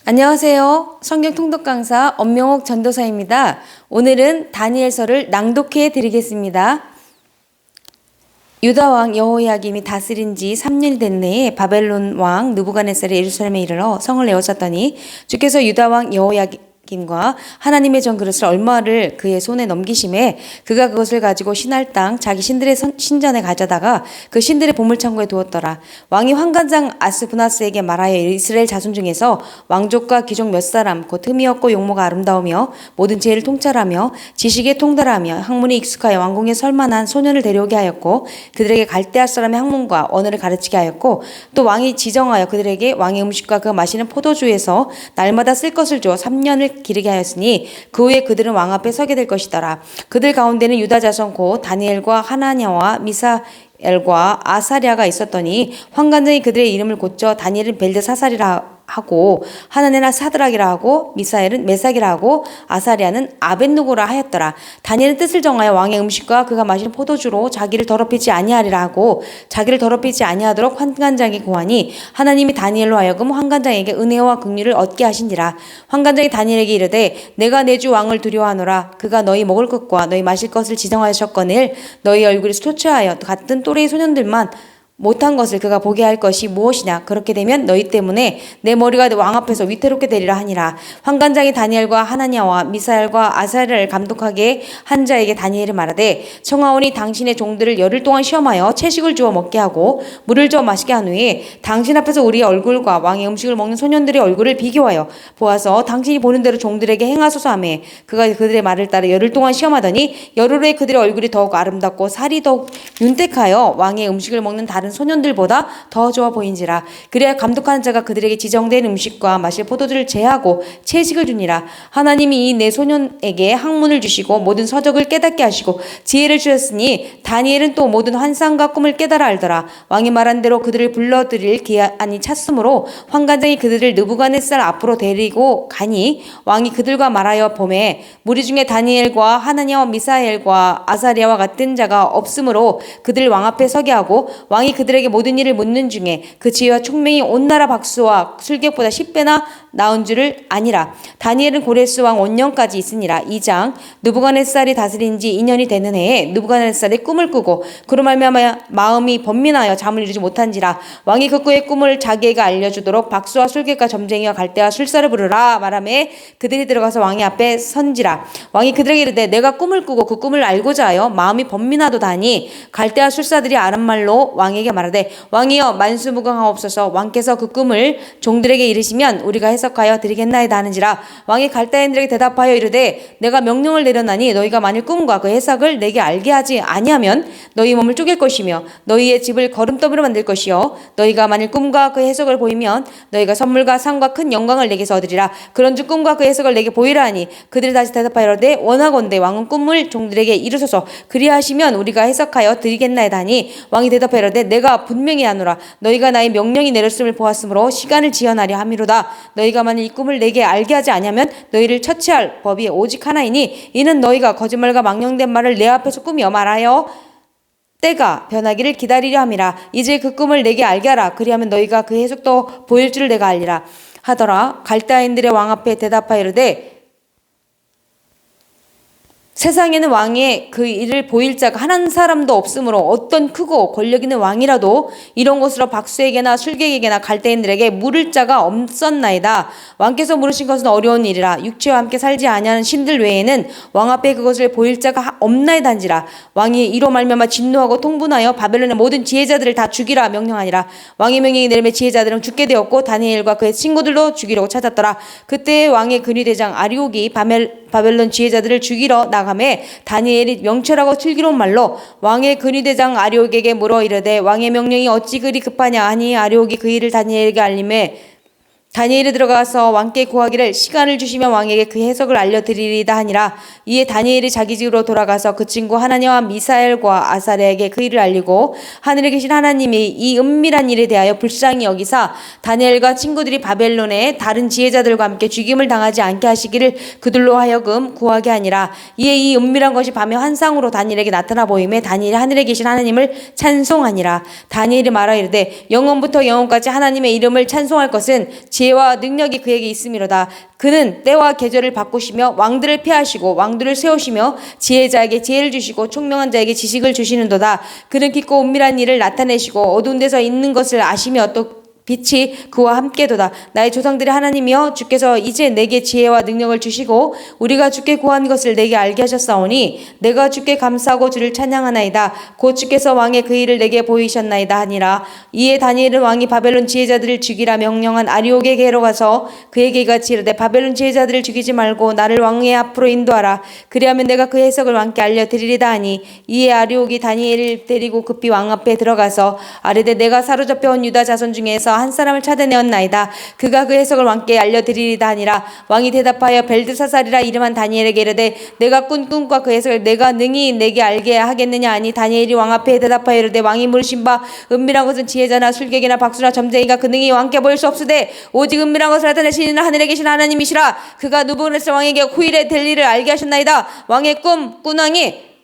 안녕하세요. 성경 통독 강사 엄명옥 전도사입니다. 오늘은 다니엘서를 낭독해 드리겠습니다. 유다 왕 여호야김이 다스린 지 3년이 된 해에 바벨론 왕 느부갓네살이 예루살렘에 이르러 성을 에워쌌더니 주께서 유다 왕 여호야김과 하나님의 전 그릇을 얼마를 그의 손에 넘기심에 그가 그것을 가지고 신할 땅 자기 신들의 신전에 가져다가 그 신들의 보물창고에 두었더라. 왕이 환관장 아스부나스에게 말하여 이스라엘 자손 중에서 왕족과 귀족 몇 사람 곧 흠이 없고 용모가 아름다우며 모든 지혜를 통찰하며 지식에 통달하며 학문이 익숙하여 왕궁에 설만한 소년을 데려오게 하였고 그들에게 갈대아 사람의 학문과 언어를 가르치게 하였고 또 왕이 지정하여 그들에게 왕의 음식과 그 마시는 포도주에서 날마다 쓸 것을 주어 3년을 기르게 하였으니 그 후에 그들은 왕 앞에 서게 될 것이더라. 그들 가운데는 유다 자손 곧 다니엘과 하나냐와 미사엘과 아사랴가 있었더니 환관장이 그들의 이름을 고쳐 다니엘은 벨드사살이라 하고 하나냐는 사드락이라 하고 미사엘은 메삭이라 하고 아사랴는 아벳누고라 하였더라. 다니엘은 뜻을 정하여 왕의 음식과 그가 마시는 포도주로 자기를 더럽히지 아니하리라 하고 자기를 더럽히지 아니하도록 환관장이 고하니 하나님이 다니엘로 하여금 환관장에게 은혜와 긍휼을 얻게 하신지라. 환관장이 다니엘에게 이르되 내가 내 주 왕을 두려워하노라. 그가 너희 먹을 것과 너희 마실 것을 지정하셨거늘 너희 얼굴이 초췌하여 같은 또래의 소년들만 못한 것을 그가 보게 할 것이 무엇이냐. 그렇게 되면 너희 때문에 내 머리가 왕 앞에서 위태롭게 되리라 하니라. 환관장이 다니엘과 하나냐와 미사엘과 아사랴를 감독하게 한 자에게 다니엘이 말하되 청하오니 당신의 종들을 열흘 동안 시험하여 채식을 주어 먹게 하고 물을 주어 마시게 한 후에 당신 앞에서 우리의 얼굴과 왕의 음식을 먹는 소년들의 얼굴을 비교하여 보아서 당신이 보는 대로 종들에게 행하소서 하매 그가 그들의 말을 따라 열흘 동안 시험하더니 열흘 후에 그들의 얼굴이 더욱 아름답고 살이 더욱 윤택하여 왕의 음식을 먹는 다른 소년들보다 더 좋아 보인지라. 그래야 감독하는 자가 그들에게 지정된 음식과 마실 포도주를 제하고 채식을 주니라. 하나님이 이 네 소년에게 학문을 주시고 모든 서적을 깨닫게 하시고 지혜를 주셨으니 다니엘은 또 모든 환상과 꿈을 깨달아 알더라. 왕이 말한 대로 그들을 불러들일 기한이 찼으므로 환관장이 그들을 느부갓네살 앞으로 데리고 가니 왕이 그들과 말하여 보매 무리 중에 다니엘과 하나냐와 미사엘과 아사랴와 같은 자가 없으므로 그들 왕 앞에 서게 하고 왕이 그들에게 모든 일을 묻는 중에 그 지혜와 총명이 온 나라 박수와 술객보다 10배나 나은 줄을 아니라. 다니엘은 고레스 왕 원년까지 있으니라. 2장 느부갓네살이 다스린 지 2년이 되는 해에 느부갓네살이 꿈을 꾸고 그로 말미암아 마음이 번민하여 잠을 이루지 못한지라. 왕이 그 꿈의 꿈을 자기에게 알려주도록 박수와 술객과 점쟁이와 갈대와 술사를 부르라 말하매 그들이 들어가서 왕의 앞에 선지라. 왕이 그들에게 이르되 내가 꿈을 꾸고 그 꿈을 알고자 하여 마음이 번민하도다니 갈대와 술사들이 아람말로 왕에게 말하되 왕이여 만수무강하옵소서. 왕께서 그 꿈을 종들에게 이르시면 우리가 해석하여 드리겠나이다 하는지라. 왕이 갈대인들에게 대답하여 이르되 내가 명령을 내렸나니 너희가 만일 꿈과 그 해석을 내게 알게 하지 아니하면 너희 몸을 쪼갤 것이며 너희의 집을 거름더미로 만들 것이요 너희가 만일 꿈과 그 해석을 보이면 너희가 선물과 상과 큰 영광을 내게서 얻으리라. 그런즉 꿈과 그 해석을 내게 보이라 하니 그들이 다시 대답하여 이르되 원하건대 왕은 꿈을 종들에게 이루소서. 그리하시면 우리가 해석하여 드리겠나이다 하니 왕이 대답하여 이르되 내가 분명히 하노라. 너희가 나의 명령이 내렸음을 보았으므로 시간을 지연하려 함이로다. 너희가 만일 이 꿈을 내게 알게 하지 아니하면 너희를 처치할 법이 오직 하나이니 이는 너희가 거짓말과 망령된 말을 내 앞에서 꾸며 말하여 때가 변하기를 기다리려 함이라. 이제 그 꿈을 내게 알게 하라. 그리하면 너희가 그 해석도 보일 줄을 내가 알리라 하더라. 갈대아인들의 왕 앞에 대답하여 이르되 세상에는 왕의 그 일을 보일 자가 한 사람도 없으므로 어떤 크고 권력 있는 왕이라도 이런 것으로 박수에게나 술객에게나 갈대인들에게 물을 자가 없었나이다. 왕께서 물으신 것은 어려운 일이라. 육체와 함께 살지 아니하는 신들 외에는 왕 앞에 그것을 보일 자가 없나이다 한지라. 왕이 이로 말미암아 진노하고 통분하여 바벨론의 모든 지혜자들을 다 죽이라 명령하니라. 왕의 명령이 내림에 지혜자들은 죽게 되었고 다니엘과 그의 친구들도 죽이려고 찾았더라. 그때 왕의 근위대장 아리옥이 바벨론 지혜자들을 죽이러 나가매 다니엘이 명철하고 슬기로운 말로 왕의 근위대장 아리옥에게 물어 이르되 왕의 명령이 어찌 그리 급하냐 하니 아리옥이 그 일을 다니엘에게 알림해 다니엘이 들어가서 왕께 구하기를 시간을 주시면 왕에게 그 해석을 알려드리리다 하니라. 이에 다니엘이 자기 집으로 돌아가서 그 친구 하나냐와 미사엘과 아사랴에게 그 일을 알리고 하늘에 계신 하나님이 이 은밀한 일에 대하여 불쌍히 여기사 다니엘과 친구들이 바벨론의 다른 지혜자들과 함께 죽임을 당하지 않게 하시기를 그들로 하여금 구하게 하니라. 이에 이 은밀한 것이 밤의 환상으로 다니엘에게 나타나 보임에 다니엘이 하늘에 계신 하나님을 찬송하니라. 다니엘이 말하 이르되 영원부터 영원까지 하나님의 이름을 찬송할 것은 지혜와 능력이 그에게 있음이로다. 그는 때와 계절을 바꾸시며 왕들을 폐하시고 왕들을 세우시며 지혜자에게 지혜를 주시고 총명한 자에게 지식을 주시는도다. 그는 깊고 은밀한 일을 나타내시고 어두운 데서 있는 것을 아시며 또 빛이 그와 함께도다. 나의 조상들의 하나님이여 주께서 이제 내게 지혜와 능력을 주시고 우리가 주께 구한 것을 내게 알게 하셨사오니 내가 주께 감사하고 주를 찬양하나이다. 곧 주께서 왕의 그 일을 내게 보이셨나이다 하니라. 이에 다니엘은 왕이 바벨론 지혜자들을 죽이라 명령한 아리옥에게로 가서 그에게 이같이 이르되 바벨론 지혜자들을 죽이지 말고 나를 왕의 앞으로 인도하라. 그리하면 내가 그 해석을 왕께 알려드리리다 하니 이에 아리옥이 다니엘을 데리고 급히 왕 앞에 들어가서 아뢰되 내가 사로잡혀온 유다 자손 중에서 한 사람을 찾아내었나이다. 그가 그 해석을 왕께 알려드리리다 하니라. 왕이 대답하여 벨드사살이라 이름한 다니엘에게 이르되 내가 꾼 꿈과 그 해석을 내가 능히 내게 알게 하겠느냐 하니 다니엘이 왕 앞에 대답하여 이르되 왕이 물으신 바 은밀한 것은 지혜자나 술객이나 박수나 점쟁이가 그 능히 왕께 보일 수 없으되 오직 은밀한 것을 나타내시는 하늘에 계신 하나님이시라. 그가 누부갓네살 왕에게 후일에 될 일을 알게 하셨나이다. 왕의 꾼왕이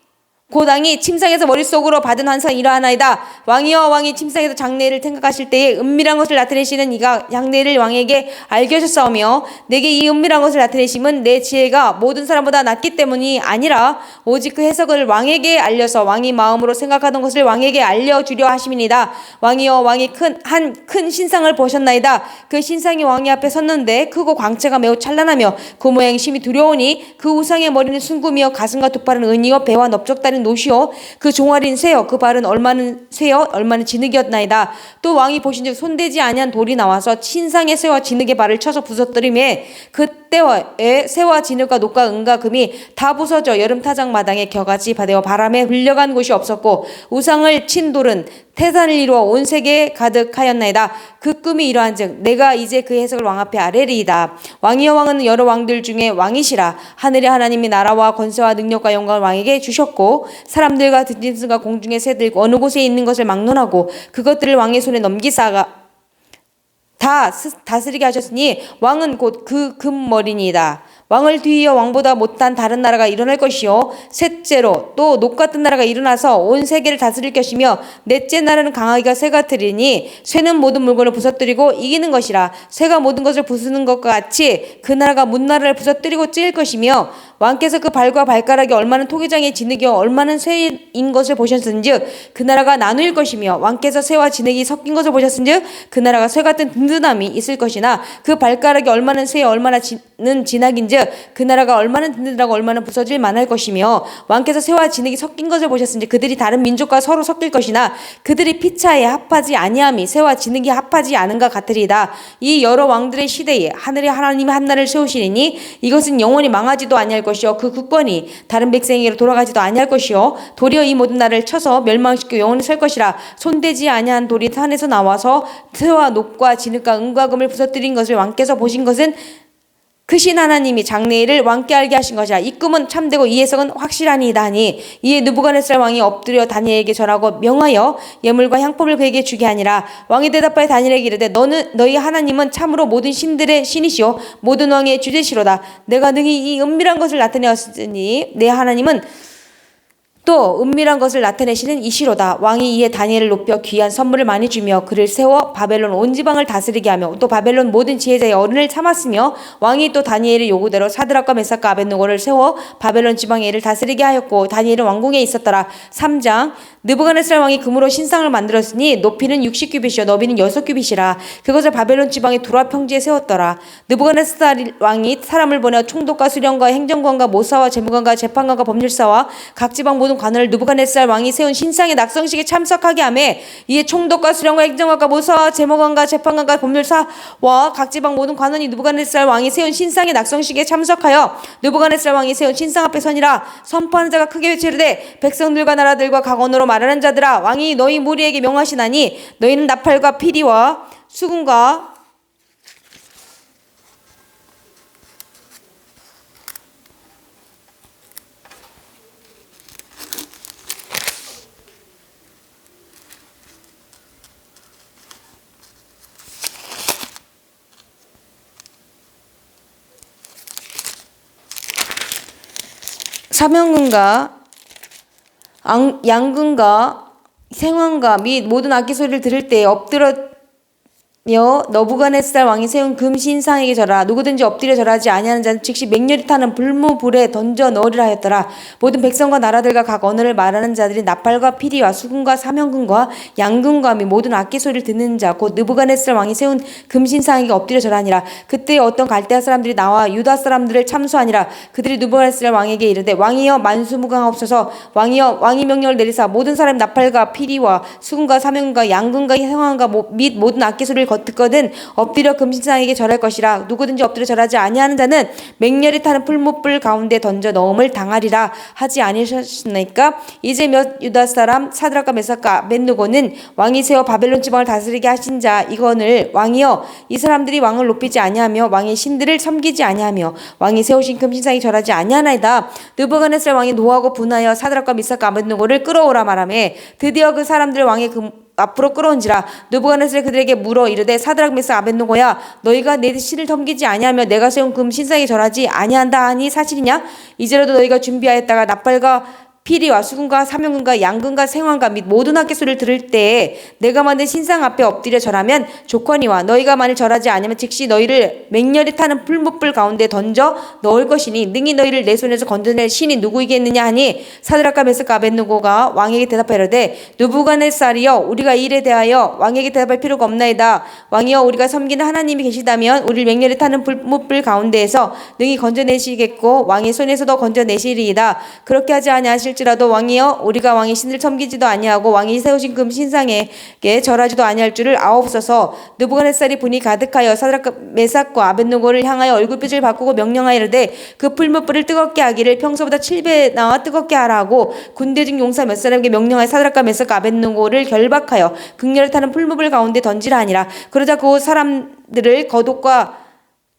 곧 왕이 침상에서 머릿속으로 받은 환상이 이러하나이다. 왕이여 왕이 침상에서 장래를 생각하실 때에 은밀한 것을 나타내시는 이가 장래를 왕에게 알게 하셨사오며 내게 이 은밀한 것을 나타내심은 내 지혜가 모든 사람보다 낫기 때문이 아니라 오직 그 해석을 왕에게 알려서 왕이 마음으로 생각하던 것을 왕에게 알려주려 하심이니이다. 왕이여 왕이 큰 신상을 보셨나이다. 그 신상이 왕의 앞에 섰는데 크고 광채가 매우 찬란하며 그 모양이 심히 두려우니 그 우상의 머리는 순금이요 가슴과 두 팔은 은이요 배와 넓적다리는 노시오 그 종아리는 쇠요 그 발은 얼마는 쇠요 얼마는 진흙이었나이다. 또 왕이 보신즉 손대지 아니한 돌이 나와서 신상의 쇠와 진흙의 발을 쳐서 부서뜨리매 그때에 쇠와 진흙과 녹과 은과 금이 다 부서져 여름 타작 마당에 겨같이 바되어 바람에 흘려간 곳이 없었고 우상을 친 돌은 태산을 이루어 온 세계에 가득하였나이다. 그 꿈이 이러한즉 내가 이제 그 해석을 왕 앞에 아뢰리이다. 왕이여 왕은 여러 왕들 중에 왕이시라. 하늘의 하나님이 나라와 권세와 능력과 영광을 왕에게 주셨고 사람들과 들짐승과 공중의 새들 어느 곳에 있는 것을 막론하고 그것들을 왕의 손에 넘기사가 다 다스리게 하셨으니 왕은 곧 그 금머리니이다. 왕을 뒤이어 왕보다 못한 다른 나라가 일어날 것이요 셋째로 또 녹 같은 나라가 일어나서 온 세계를 다스릴 것이며 넷째 나라는 강하기가 쇠 같으리니 쇠는 모든 물건을 부서뜨리고 이기는 것이라. 쇠가 모든 것을 부수는 것과 같이 그 나라가 문나라를 부서뜨리고 찢을 것이며 왕께서 그 발과 발가락이 얼마나 토기장의 진흙이요 얼마는 쇠인 것을 보셨은즉 그 나라가 나누일 것이며 왕께서 쇠와 진흙이 섞인 것을 보셨은즉 그 나라가 쇠 같은 든든함이 있을 것이나 그 발가락이 얼마나 쇠에 얼마나 진흙인즉 그 나라가 얼마나 든든하고 얼마나 부서질 만할 것이며 왕께서 쇠와 진흙이 섞인 것을 보셨은즉 그들이 다른 민족과 서로 섞일 것이나 그들이 피차에 합하지 아니함이 쇠와 진흙이 합하지 않은가 같으리이다. 이 여러 왕들의 시대에 하늘의 하나님이 한 나라를 세우시리니 이것은 영원히 망하지도 아니할 것이요 그 국권이 다른 백성에게로 돌아가지도 아니할 것이요 도리어 이 모든 나라를 쳐서 멸망시키고 영원히 설 것이라. 손대지 아니한 돌이 산에서 나와서 쇠와 녹과 진흙과 은과 금을 부서뜨린 것을 왕께서 보신 것은 크신 하나님이 장래일을 왕께 알게 하신 것이라. 이 꿈은 참되고 이 해석은 확실하니이다 하니 이에 느부갓네살 왕이 엎드려 다니엘에게 절하고 명하여 예물과 향품을 그에게 주게 하니라. 왕이 대답하여 다니엘에게 이르되 너희 하나님은 참으로 모든 신들의 신이시오 모든 왕의 주제시로다. 내가 능히 이 은밀한 것을 나타내었으니 내 하나님은 또 은밀한 것을 나타내시는 이시로다. 왕이 이에 다니엘을 높여 귀한 선물을 많이 주며 그를 세워 바벨론 온 지방을 다스리게 하며 또 바벨론 모든 지혜자의 어른을 삼았으며 왕이 또 다니엘의 요구대로 사드락과 메삭과 아벳느고를 세워 바벨론 지방의 일을 다스리게 하였고 다니엘은 왕궁에 있었더라. 3장 느부갓네살 왕이 금으로 신상을 만들었으니 높이는 60규빗이요 너비는 6규빗이라. 그것을 바벨론 지방의 두라 평지에 세웠더라. 느부갓네살 왕이 사람을 보내 총독과 수령과 행정관과 모사와 재무관과 재판관과 법률사와 각 지방 모든 관원을 느부갓네살 왕이 세운 신상의 낙성식에 참석하게 하며 이에 총독과 수령과 행정관과 모사와 재무관과 재판관과 법률사와 각 지방 모든 관원이 느부갓네살 왕이 세운 신상의 낙성식에 참석하여 느부갓네살 왕이 세운 신상 앞에 서니라. 선포하는 자가 크게 외치르되 백성들과 나라들과 각 언어로 말하는 자들아 왕이 너희 무리에게 명하시나니 너희는 나팔과 피리와 수금과 사명금과 양금과 생황과 및 모든 악기 소리를 들을 때에 엎드려 너부갓네살 왕이 세운 금신상에게 절하라. 누구든지 엎드려 절하지 아니하는 자는 즉시 맹렬히 타는 불무불에 던져 넣으리라 하였더라. 모든 백성과 나라들과 각 언어를 말하는 자들이 나팔과 피리와 수금과 사명금과 양금과 및 모든 악기 소리를 듣는 자 곧 느부갓네살 왕이 세운 금신상에게 엎드려 절하니라. 그때 어떤 갈대아 사람들이 나와 유다 사람들을 참수하니라. 그들이 느부갓네살 왕에게 이르되 왕이여 만수무강하옵소서. 왕이여 왕이 명령을 내리사 모든 사람 나팔과 피리와 수금과 사명금과 양금과 행왕과 및 모든 악기 소리를 듣거든 엎드려 금신상에게 절할 것이라. 누구든지 엎드려 절하지 아니하는 자는 맹렬히 타는 풀무불 가운데 던져 넣음을 당하리라 하지 아니하셨나이까. 이제 몇 유다 사람 사드락과 메삭과 아벳느고는 왕이 세워 바벨론 지방을 다스리게 하신 자 이거늘 왕이여 이 사람들이 왕을 높이지 아니하며 왕의 신들을 섬기지 아니하며 왕이 세우신 금신상에 절하지 아니하나이다. 느부갓네살 왕이 노하고 분하여 사드락과 미삭과 아벳느고를 끌어오라 말하매 드디어 그 사람들 왕의 앞으로 끌어온지라. 느부갓네살이 그들에게 물어 이르되 사드락 메삭 아벳느고야 너희가 내 신을 섬기지 아니하며 내가 세운 금 신상에 절하지 아니한다 하니 사실이냐? 이제라도 너희가 준비하였다가 나팔과 피리와 수금과 사명금과 양금과 생황과 및 모든 악기 소리를 들을 때에 내가 만든 신상 앞에 엎드려 절하면 좋거니와 너희가 만일 절하지 아니하면 즉시 너희를 맹렬히 타는 풀무불 가운데 던져 넣을 것이니 능히 너희를 내 손에서 건져낼 신이 누구이겠느냐 하니 사드락과 메삭과 아벳느고가 왕에게 대답하이르되 느부갓네살이여 우리가 이 일에 대하여 왕에게 대답할 필요가 없나이다. 왕이여 우리가 섬기는 하나님이 계시다면 우리를 맹렬히 타는 풀무불 가운데에서 능히 건져내시겠고 왕의 손에서도 건져내시리이다. 그렇게 하지 아니하실 지라도 왕이여 우리가 왕의 신을 섬기지도 아니하고 왕이 세우신 금 신상에게 절하지도 아니할 줄을 아옵소서. 느부갓네살이 분이 가득하여 사드락과 메삭과 아벳느고를 향하여 얼굴빛을 바꾸고 명령하이르되 그 풀무불을 뜨겁게 하기를 평소보다 7배나 뜨겁게 하라 하고 군대 중 용사 몇 사람에게 명령하여 사드락과 메삭과 아벳느고를 결박하여 극렬을 타는 풀무불 가운데 던지라 하니라. 그러자 그 사람들을 겉옷과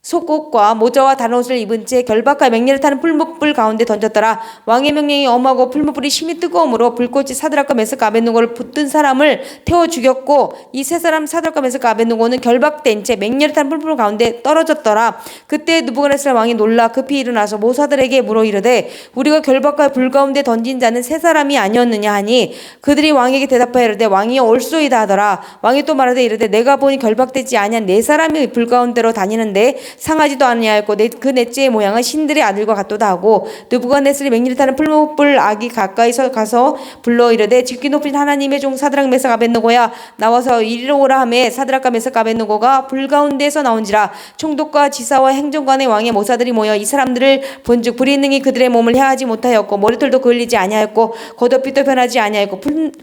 속옷과 모자와 다른 옷을 입은 채 결박하여 맹렬히 타는 풀무불 가운데 던졌더라. 왕의 명령이 엄하고 풀무불이 심히 뜨거움으로 불꽃이 사드락과 메삭과 아벳느고를 붙든 사람을 태워 죽였고 이 세 사람 사드락과 메삭과 아벳느고는 결박된 채 맹렬히 타는 풀무불 가운데 떨어졌더라. 그때 느부갓네살 왕이 놀라 급히 일어나서 모사들에게 물어 이르되 우리가 결박하여 불 가운데 던진 자는 세 사람이 아니었느냐 하니 그들이 왕에게 대답하여 이르되 왕이여 옳소이다 하더라. 왕이 또 말하되 이르되 내가 보니 결박되지 아니한 네 사람이 불 가운데로 다니는데 상하지도 아니하였고 그 넷째의 모양은 신들의 아들과 같도다 하고 느부갓네살이 맹렬히 타는 풀무불 악이 가까이서 가서 불러 이르되 지극히 높은 하나님의 종 사드락 메삭 아벳느고야 나와서 이리로 오라 하매 사드락과 메삭 아벳느고가 불 가운데에서 나온지라. 총독과 지사와 행정관의 왕의 모사들이 모여 이 사람들을 본즉 불이 능히 그들의 몸을 해하지 못하였고 머리털도 그을리지 아니하였고 겉옷빛도 변하지 아니하였고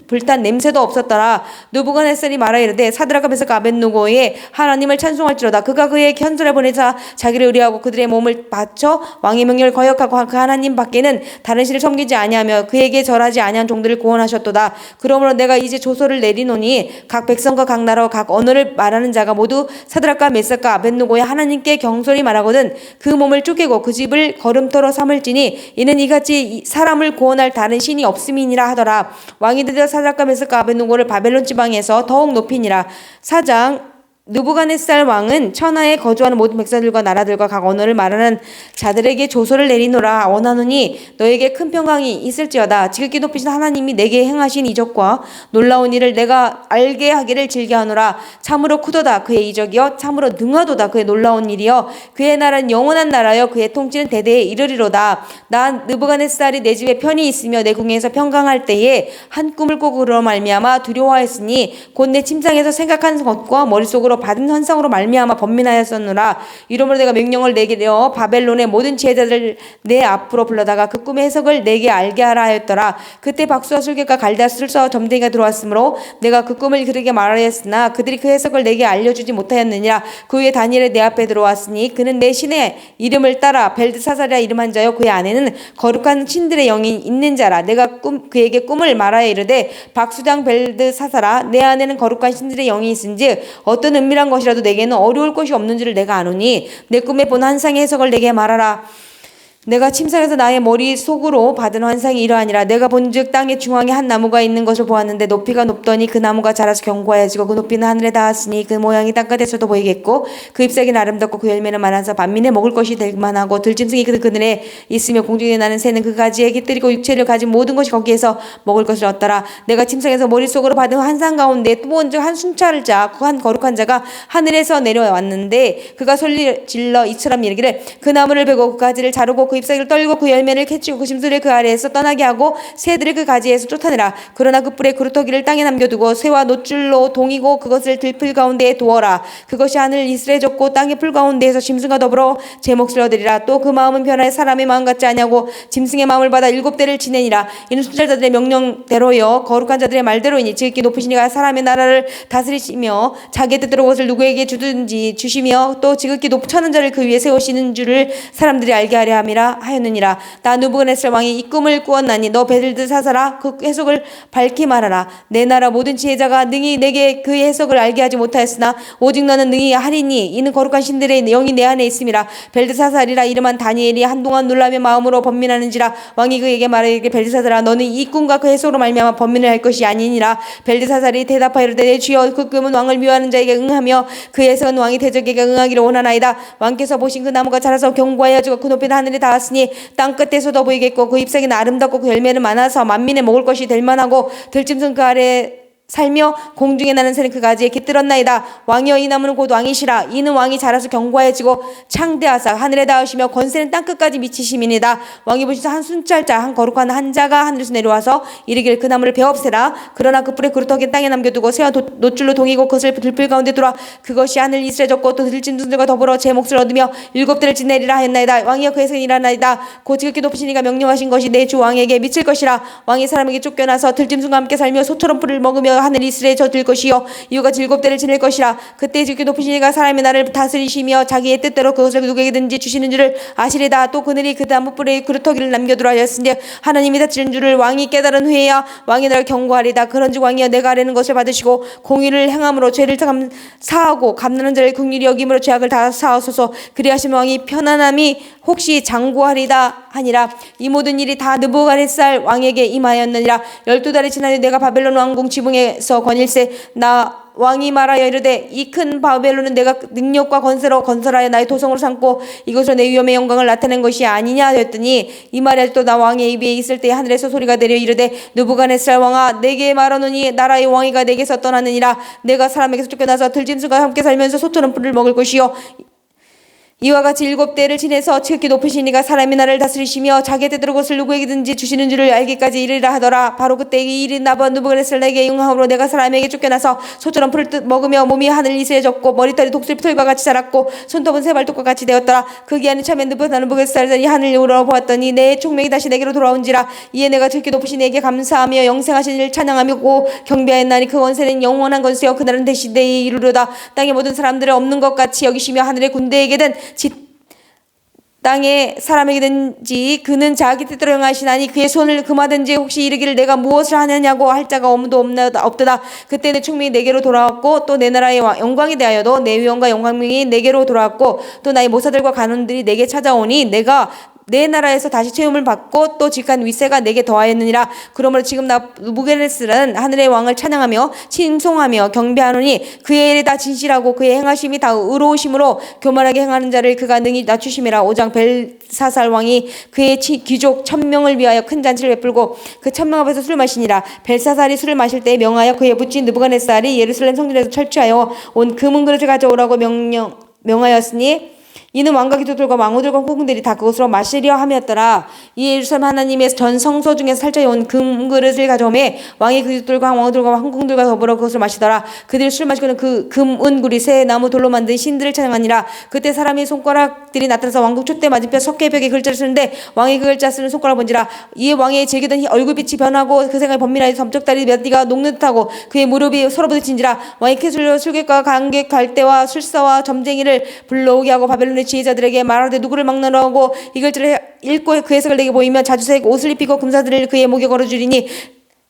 불탄 냄새도 없었더라. 느부갓네살이 말하이르되 사드락과 메삭 아벳느고의 하나님을 찬송할지로다. 그가 그의 현설에 보내자 자기를 의뢰하고 그들의 몸을 바쳐 왕의 명령을 거역하고 그 하나님 밖에는 다른 신을 섬기지 아니하며 그에게 절하지 아니한 종들을 구원하셨도다. 그러므로 내가 이제 조서를 내리노니 각 백성과 각 나라와 각 언어를 말하는 자가 모두 사드락과 메삭과 아벳느고의 하나님께 경솔히 말하거든 그 몸을 쪼개고 그 집을 걸음터로 삼을지니 이는 이같이 사람을 구원할 다른 신이 없음이니라 하더라. 왕이 드디어 사드락과 메삭과 아벳느고를 바벨론 지방에서 더욱 높이니라. 4장 느부갓네살 왕은 천하에 거주하는 모든 백성들과 나라들과 각 언어를 말하는 자들에게 조서를 내리노라 원하노니 너에게 큰 평강이 있을지어다. 지극히 높이신 하나님이 내게 행하신 이적과 놀라운 일을 내가 알게 하기를 즐겨하노라. 참으로 크도다 그의 이적이여 참으로 능하도다 그의 놀라운 일이여 그의 나라는 영원한 나라여 그의 통치는 대대에 이르리로다. 난 느부갓네살이 내 집에 편히 있으며 내 궁에서 평강할 때에 한 꿈을 꾸고 말미암아 두려워하였으니 곧 내 침상에서 생각하는 것과 머릿속으로 받은 환상으로 말미암아 번민하였었노라. 이러므로 내가 명령을 내게 내어 바벨론의 모든 지혜자들을 내 앞으로 불러다가 그 꿈의 해석을 내게 알게 하라 하였더라. 그때 박수와 술객과 갈대아 술사와 점쟁이가 들어왔으므로 내가 그 꿈을 그들에게 말하였으나 그들이 그 해석을 내게 알려주지 못하였느니라. 그 후에 다니엘이 내 앞에 들어왔으니 그는 내 신의 이름을 따라 벨드사살이라 이름한 자요 그의 아내는 거룩한 신들의 영이 있는 자라. 내가 그에게 꿈을 말하여 이르되 박수장 벨드사살아 내 안에는 거룩한 신들의 영이 있은즉 어떤 은밀한 것이라도 내게는 어려울 것이 없는 줄을 내가 아노니 내 꿈에 본 환상의 해석을 내게 말하라. 내가 침상에서 나의 머릿속으로 받은 환상이 이러하니라. 내가 본즉 땅의 중앙에 한 나무가 있는 것을 보았는데 높이가 높더니 그 나무가 자라서 견고하여지고 그 높이는 하늘에 닿았으니 그 모양이 땅끝에서도 보이겠고 그 잎사귀는 아름답고 그 열매는 많아서 만민의 먹을 것이 될 만하고 들짐승이 그 그늘에 있으며 공중에 나는 새는 그 가지에 깃들이고 육체를 가진 모든 것이 거기에서 먹을 것을 얻더라. 내가 침상에서 머릿속으로 받은 환상 가운데 또 본즉 한 순찰 자, 그 한 거룩한 자가 하늘에서 내려왔는데 그가 소리를 질러 이처럼 이르기를 그 나무를 베고 그 가지를 자르고 그 잎사귀를 떨고 그 열매를 캐치고 그 심술을 그 아래에서 떠나게 하고 새들을 그 가지에서 쫓아내라. 그러나 그 뿔의 그루터기를 땅에 남겨두고 새와 노줄로 동이고 그것을 들풀 가운데에 두어라. 그것이 하늘 이슬에 젖고 땅의 풀 가운데에서 짐승과 더불어 제 몫을 얻으리라. 또 그 마음은 변화에 사람의 마음 같지 아니하고 짐승의 마음을 받아 7대를 지내니라. 이는 순찰자들의 명령대로요 거룩한 자들의 말대로이니 지극히 높으신 이가 사람의 나라를 다스리시며 자기의 뜻대로 그것을 누구에게 주든지 주시며 또 지극히 높은 자를 그 위에 세우시는 줄을 사람들이 알게 하려 함이라 하였느니라. 나 느부갓네살 왕이 이 꿈을 꾸었나니 너 벨드사사라 그 해석을 밝히 말하라. 내 나라 모든 지혜자가 능히 내게 그 해석을 알게 하지 못하였으나 오직 너는 능히 하리니 이는 거룩한 신들의 영이 내 안에 있음이라. 벨드사살이라 이름한 다니엘이 한동안 놀라며 마음으로 번민하는지라. 왕이 그에게 말하기를 벨드사살아 너는 이 꿈과 그 해석으로 말미암아 번민을 할 것이 아니니라. 벨드사살이 대답하여 이르되 내 주여 그 꿈은 왕을 미워하는 자에게 응하며 그 해석은 왕이 대적에게 응하기를 원하나이다. 왕께서 보신 그 나무가 자라서 견고하여지고 그 높이는 하늘에 닿았으니 땅 끝에서도 보이겠고 그 잎사귀는 아름답고 그 열매는 많아서 만민의 먹을 것이 될 만하고 들짐승 그 아래 살며 공중에 나는 새는 그 가지에 깃들었나이다. 왕이여 이 나무는 곧 왕이시라. 이는 왕이 자라서 견고해지고 창대하사 하늘에 닿으시며 권세는 땅끝까지 미치심이니이다. 왕이 보시사 한 순찰자 한 거룩한 한 자가 하늘에서 내려와서 이르기를 그 나무를 베옵세라. 그러나 그 뿔의 그루터기는 땅에 남겨두고 새와 노줄로 동이고 그것을 들풀 가운데 두라. 그것이 하늘 이슬에 젖고 또 들짐승들과 더불어 제 몫을 얻으며 7대를 지내리라 하였나이다. 왕이여 그 해석은 이라나이다. 곧 지극히 높으신 이가 명령하신 것이 내 주 왕에게 미칠 것이라. 왕이 사람에게 쫓겨나서 들짐승과 함께 살며 소처럼 풀을 먹으며 하늘 이슬에 젖을 것이요 이유가 7대를 지낼 것이라. 그때 지극히 높으신 이가 사람의 나를 다스리시며 자기의 뜻대로 그것을 누구에게든지 주시는 줄을 아시리다. 또 그늘이 그 나무 뿔에 그루터기를 남겨두라 하였으니 하나님이 다스리는 줄을 왕이 깨달은 후에야 왕이 나를 경고하리다. 그런즉 왕이여 내가 아뢰는 것을 받으시고 공의를 행함으로 죄를 사하고 갚는 자를 긍휼히 여김으로 죄악을 다 사하소서. 그리하시면 왕이 편안함이 혹시 장구하리다 하니라. 이 모든 일이 다 느부갓네살 왕에게 임하였느니라. 12달이 지나니 내가 바벨론 왕궁 지붕에서 권일세 나 왕이 말하여 이르되 이 큰 바벨론은 내가 능력과 권세로 건설하여 나의 도성으로 삼고 이것으로 내 위엄의 영광을 나타낸 것이 아니냐 하였더니 이 말이 아직도 나 왕의 입에 있을 때 하늘에서 소리가 내려 이르되 느부갓네살 왕아 내게 말하노니 나라의 왕위가 내게서 떠나느니라. 내가 사람에게서 쫓겨나서 들짐승과 함께 살면서 소처럼 뿔을 먹을 것이요 이와 같이 7대를 지내서 지극히 높으신 이가 사람의 나라를 다스리시며 자기의 뜻대로 그것을 누구에게든지 주시는 줄을 알기까지 이르리라 하더라. 바로 그때 이 일이 나번 느부갓네살 내게 응함으로 내가 사람에게 쫓겨나서 소처럼 풀을 먹으며 몸이 하늘 이슬에 젖고 머리털이 독수리털과 같이 자랐고 손톱은 새발톱과 같이 되었더라. 그 기한이 참에 느부갓네살이 하늘을 우러보았더니 내 총명이 다시 내게로 돌아온지라. 이에 내가 지극히 높으신 이에게 감사하며 영생하신 이를 찬양하며 경배하였나니 그 권세는 영원한 권세여 그날은 대시대에 이르르다. 땅의 모든 사람들을 없는 것 같이 여기시며 하늘의 군대에게든 땅의 사람에게든지 그는 자기 뜻대로 행하시나니 그의 손을 금하든지 혹시 이르기를 내가 무엇을 하느냐고 할 자가 아무도 없도다. 그때 내 총명이 내게로 돌아왔고 또 내 나라의 영광에 대하여도 내 위엄과 영광이 내게로 돌아왔고 또 나의 모사들과 간원들이 내게 찾아오니 내가 내 나라에서 다시 채움을 받고 또 직한 위세가 내게 더하였느니라. 그러므로 지금 느부갓네살은 하늘의 왕을 찬양하며 칭송하며 경배하노니 그의 일이 다 진실하고 그의 행하심이 다 의로우심으로 교만하게 행하는 자를 그가 능히 낮추심이라. 5장 벨사살 왕이 그의 귀족 1000명을 위하여 큰 잔치를 베풀고 그 1000명 앞에서 술을 마시니라. 벨사살이 술을 마실 때에 명하여 그의 부친 느부갓네살이 예루살렘 성전에서 철취하여 온 금은 그릇을 가져오라고 명하였으니 이는 왕과 귀족들과 왕후들과 호궁들이 다 그것으로 마시려 함이었더라. 이 예루살렘 하나님의 전 성소 중에서 살쪄 온 금그릇을 가져오매 왕의 귀족들과 왕후들과 황궁들과 더불어 그것을 마시더라. 그들이 술 마시고는 그 금은구리 새 나무 돌로 만든 신들을 찬양하니라. 그때 사람의 손가락들이 나타나서 왕국 촛대 맞은편 석회벽에 글자를 쓰는데 왕이 그 글자 쓰는 손가락을 본지라. 이에 왕의 즐기던 얼굴빛이 변하고 그 생각이 번민하여 점적다리 몇 디가 녹는 듯하고 그의 무릎이 서로 부딪힌지라. 왕이 캐술로 술객과 관객 갈대와 술사와 점쟁이를 불러오게 하고 바벨론의 지혜자들에게 말하되 누구를 막나라고 이 글자를 읽고 그 해석을 내게 보이며 자주색 옷을 입히고 금사들을 그의 목에 걸어주리니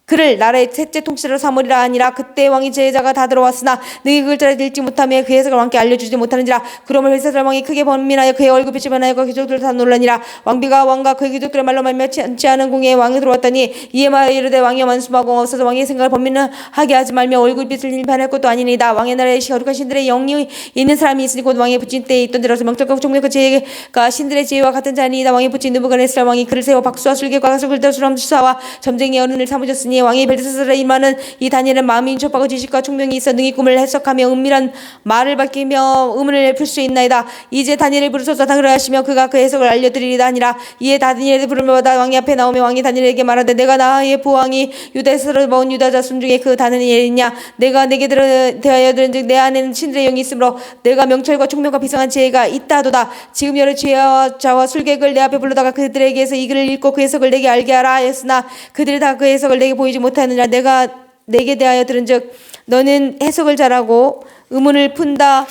그를 나라의 셋째 통치자로 삼으리라 하니라. 그때 왕이 제자가 다 들어왔으나 능히 그걸 잘 읽지 못하며 그 해석을 왕께 알려주지 못하는지라. 그러므로 벨사살 왕이 크게 번민하여 그의 얼굴빛이 변하여 그 귀족들 다 놀라니라. 왕비가 왕과 그 귀족들의 말로 말미암지 않은 궁에 왕이 들어왔더니 이에 말하여 이르되 왕이여 만수마공 없어서 왕의 생각을 번민하게 하지 말며 얼굴빛을 변할 것도 아니니이다. 왕의 나라에 거룩한 신들의 영이 있는 사람이 있으니 곧 왕의 붙인 때에 있던 데라서 명철과 총명과 지혜가 신들의 지혜와 같은 자니이다. 왕이 붙인 느부갓네살 왕이 그를 세워 박수와 술객과 술들수람 수사와 점쟁이의 어른을 삼으셨으니 왕이 벨사살에 임하는 이 다니엘은 마음이 인척하고 지식과 총명이 있어 능히 꿈을 해석하며 은밀한 말을 밝히며 의문을 풀 수 있나이다. 이제 다니엘을 부르소서. 그러하시며 그가 그 해석을 알려드리리다 하니라. 이에 다니엘을 부르며 받아 왕이 앞에 나오며 왕이 다니엘에게 말하되 내가 나의 부왕이 유다에서 모은 유다 자손 중에 그 다니엘이냐. 내가 내게 대하여 들은즉 내 안에는 신들의 영이 있으므로 내가 명철과 총명과 비상한 지혜가 있다 하도다. 지금 여러 지혜자와 술객을 내 앞에 불러다가 그들에게서 이 글을 읽고 그 해석을 내게 알게 하라 하였으나 그들이 다 그 해석을 내게 보이지 못하느니라. 내가 내게 대하여 들은즉 너는 해석을 잘하고 의문을 푼다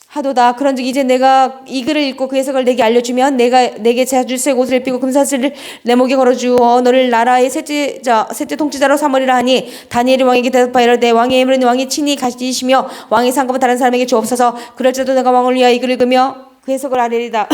하도다. 그런즉 이제 내가 이 글을 읽고 그 해석을 내게 알려주면 내가 내게 자주색 옷을 입히고 금사슬을 내 목에 걸어주어 너를 나라의 셋째 통치자로 삼으리라 하니 다니엘이 왕에게 대답하여 이르되 왕의 예물은 왕이 친히 가지시며 왕의 상급은 다른 사람에게 주옵소서. 그럴지라도 내가 왕을 위하여 이 글을 읽으며 그 해석을 아뢰리다.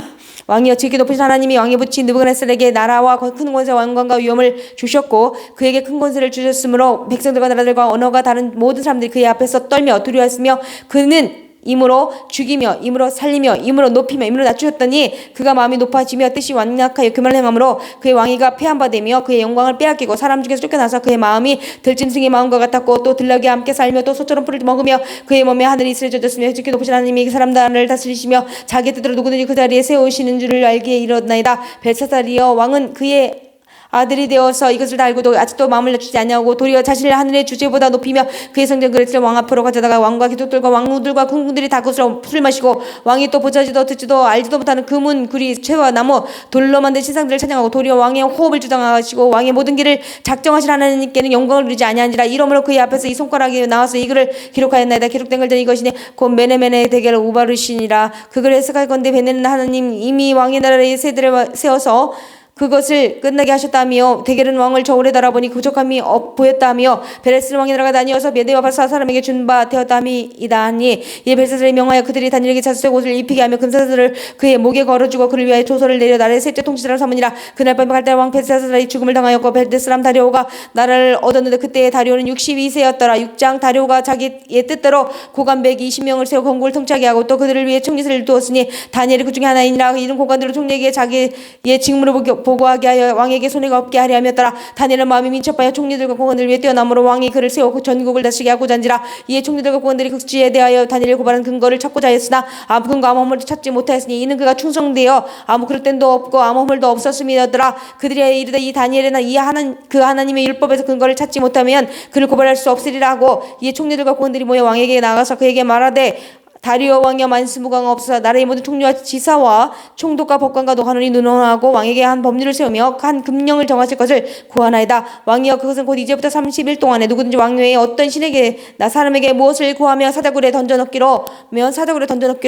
왕이여 지극히 높으신 하나님이 왕이 붙인 느부갓네살에게 나라와 큰 권세 왕관과 위엄을 주셨고 그에게 큰 권세를 주셨으므로 백성들과 나라들과 언어가 다른 모든 사람들이 그의 앞에서 떨며 두려워했으며 그는 임으로 죽이며 임으로 살리며 임으로 높이며 임으로 낮추셨더니 그가 마음이 높아지며 뜻이 완악하여 교만을 행함으로 그의 왕위가 패한바 되며 그의 영광을 빼앗기고 사람 중에서 쫓겨나서 그의 마음이 들짐승의 마음과 같았고 또 들나귀와 함께 살며 또 소처럼 풀을 먹으며 그의 몸에 하늘이 이슬해졌으며 지극히 높으신 하나님이 사람들을 다스리시며 자기 뜻대로 누구든지 그 자리에 세우시는 줄을 알기에 이르나이다. 벨사살이여 왕은 그의 아들이 되어서 이것을 다 알고도 아직도 마음을 낮추지 아니하고 도리어 자신을 하늘의 주제보다 높이며 그의 성전 그릇을 왕 앞으로 가져다가 왕과 귀족들과 왕후들과 군군들이 다 그것을 술 마시고 왕이 또 보자지도 듣지도 알지도 못하는 금은 구리 쇠와 나무 돌로 만든 신상들을 찬양하고 도리어 왕의 호흡을 주장하시고 왕의 모든 길을 작정하신 하나님께는 영광을 누리지 아니하니라. 이러므로 그의 앞에서 이 손가락이 나와서 이 글을 기록하였나이다. 기록된 글은 이것이니 곧 메네메네 대결 우바르시니라. 그걸 해석할 건데 베네는 하나님 이미 왕의 나라의 세들을 세워서 그것을 끝나게 하셨다며 대결은 왕을 저울에 달아보니 부족함이 보였다며 베레스 왕이 나라가 다니어서 메대와 바사 사람에게 준 바 되었다미이다 하니 이에 벨사살이 명하여 그들이 다니엘에게 자수색 옷을 입히게 하며 금사슬을 그의 목에 걸어주고 그를 위하여 조서를 내려 나라의 셋째 통치자로 삼으니라. 그날 밤에 갈대 왕 벨사살이 죽음을 당하였고 벨데스 사람 다리오가 나라를 얻었는데 그때의 다리오는 62세였더라. 6장 다리오가 자기의 뜻대로 고관 120명을 세워 건국을 통치하게 하고 또 그들을 위해 총리들을 두었으니 다니엘이 그 중에 하나이니라. 이런 고관들을 총리에게 자기의 직무를 보고하게 하여 왕에게 손해가 없게 하려 함이었더라. 다니엘은 마음이 민첩하여 총리들과 고관들을 위해 뛰어남으로 왕이 그를 세워 전국을 다스리게 하고자 한지라. 이에 총리들과 고관들이 극지에 대하여 다니엘을 고발하는 근거를 찾고자 하였으나 아무 근거 아무 허물도 찾지 못하였으니 이는 그가 충성되어 아무 그릇됨도 없고 아무 허물도 없었음이더라. 그들이 이르되 이 다니엘은 그 하나님의 율법에서 근거를 찾지 못하면 그를 고발할 수 없으리라 하고 이에 총리들과 고관들이 모여 왕에게 나가서 그에게 말하되 다리오 왕이여 만수무강 없어서 나라의 모든 총리와 지사와 총독과 법관과 노관원이 논하고 왕에게 한 법률을 세우며 한 금령을 정하실 것을 구하나이다. 왕이여 그것은 곧 이제부터 30일 동안에 누구든지 왕 외에 어떤 신에게 나 사람에게 무엇을 구하며 사자굴에 던져넣기로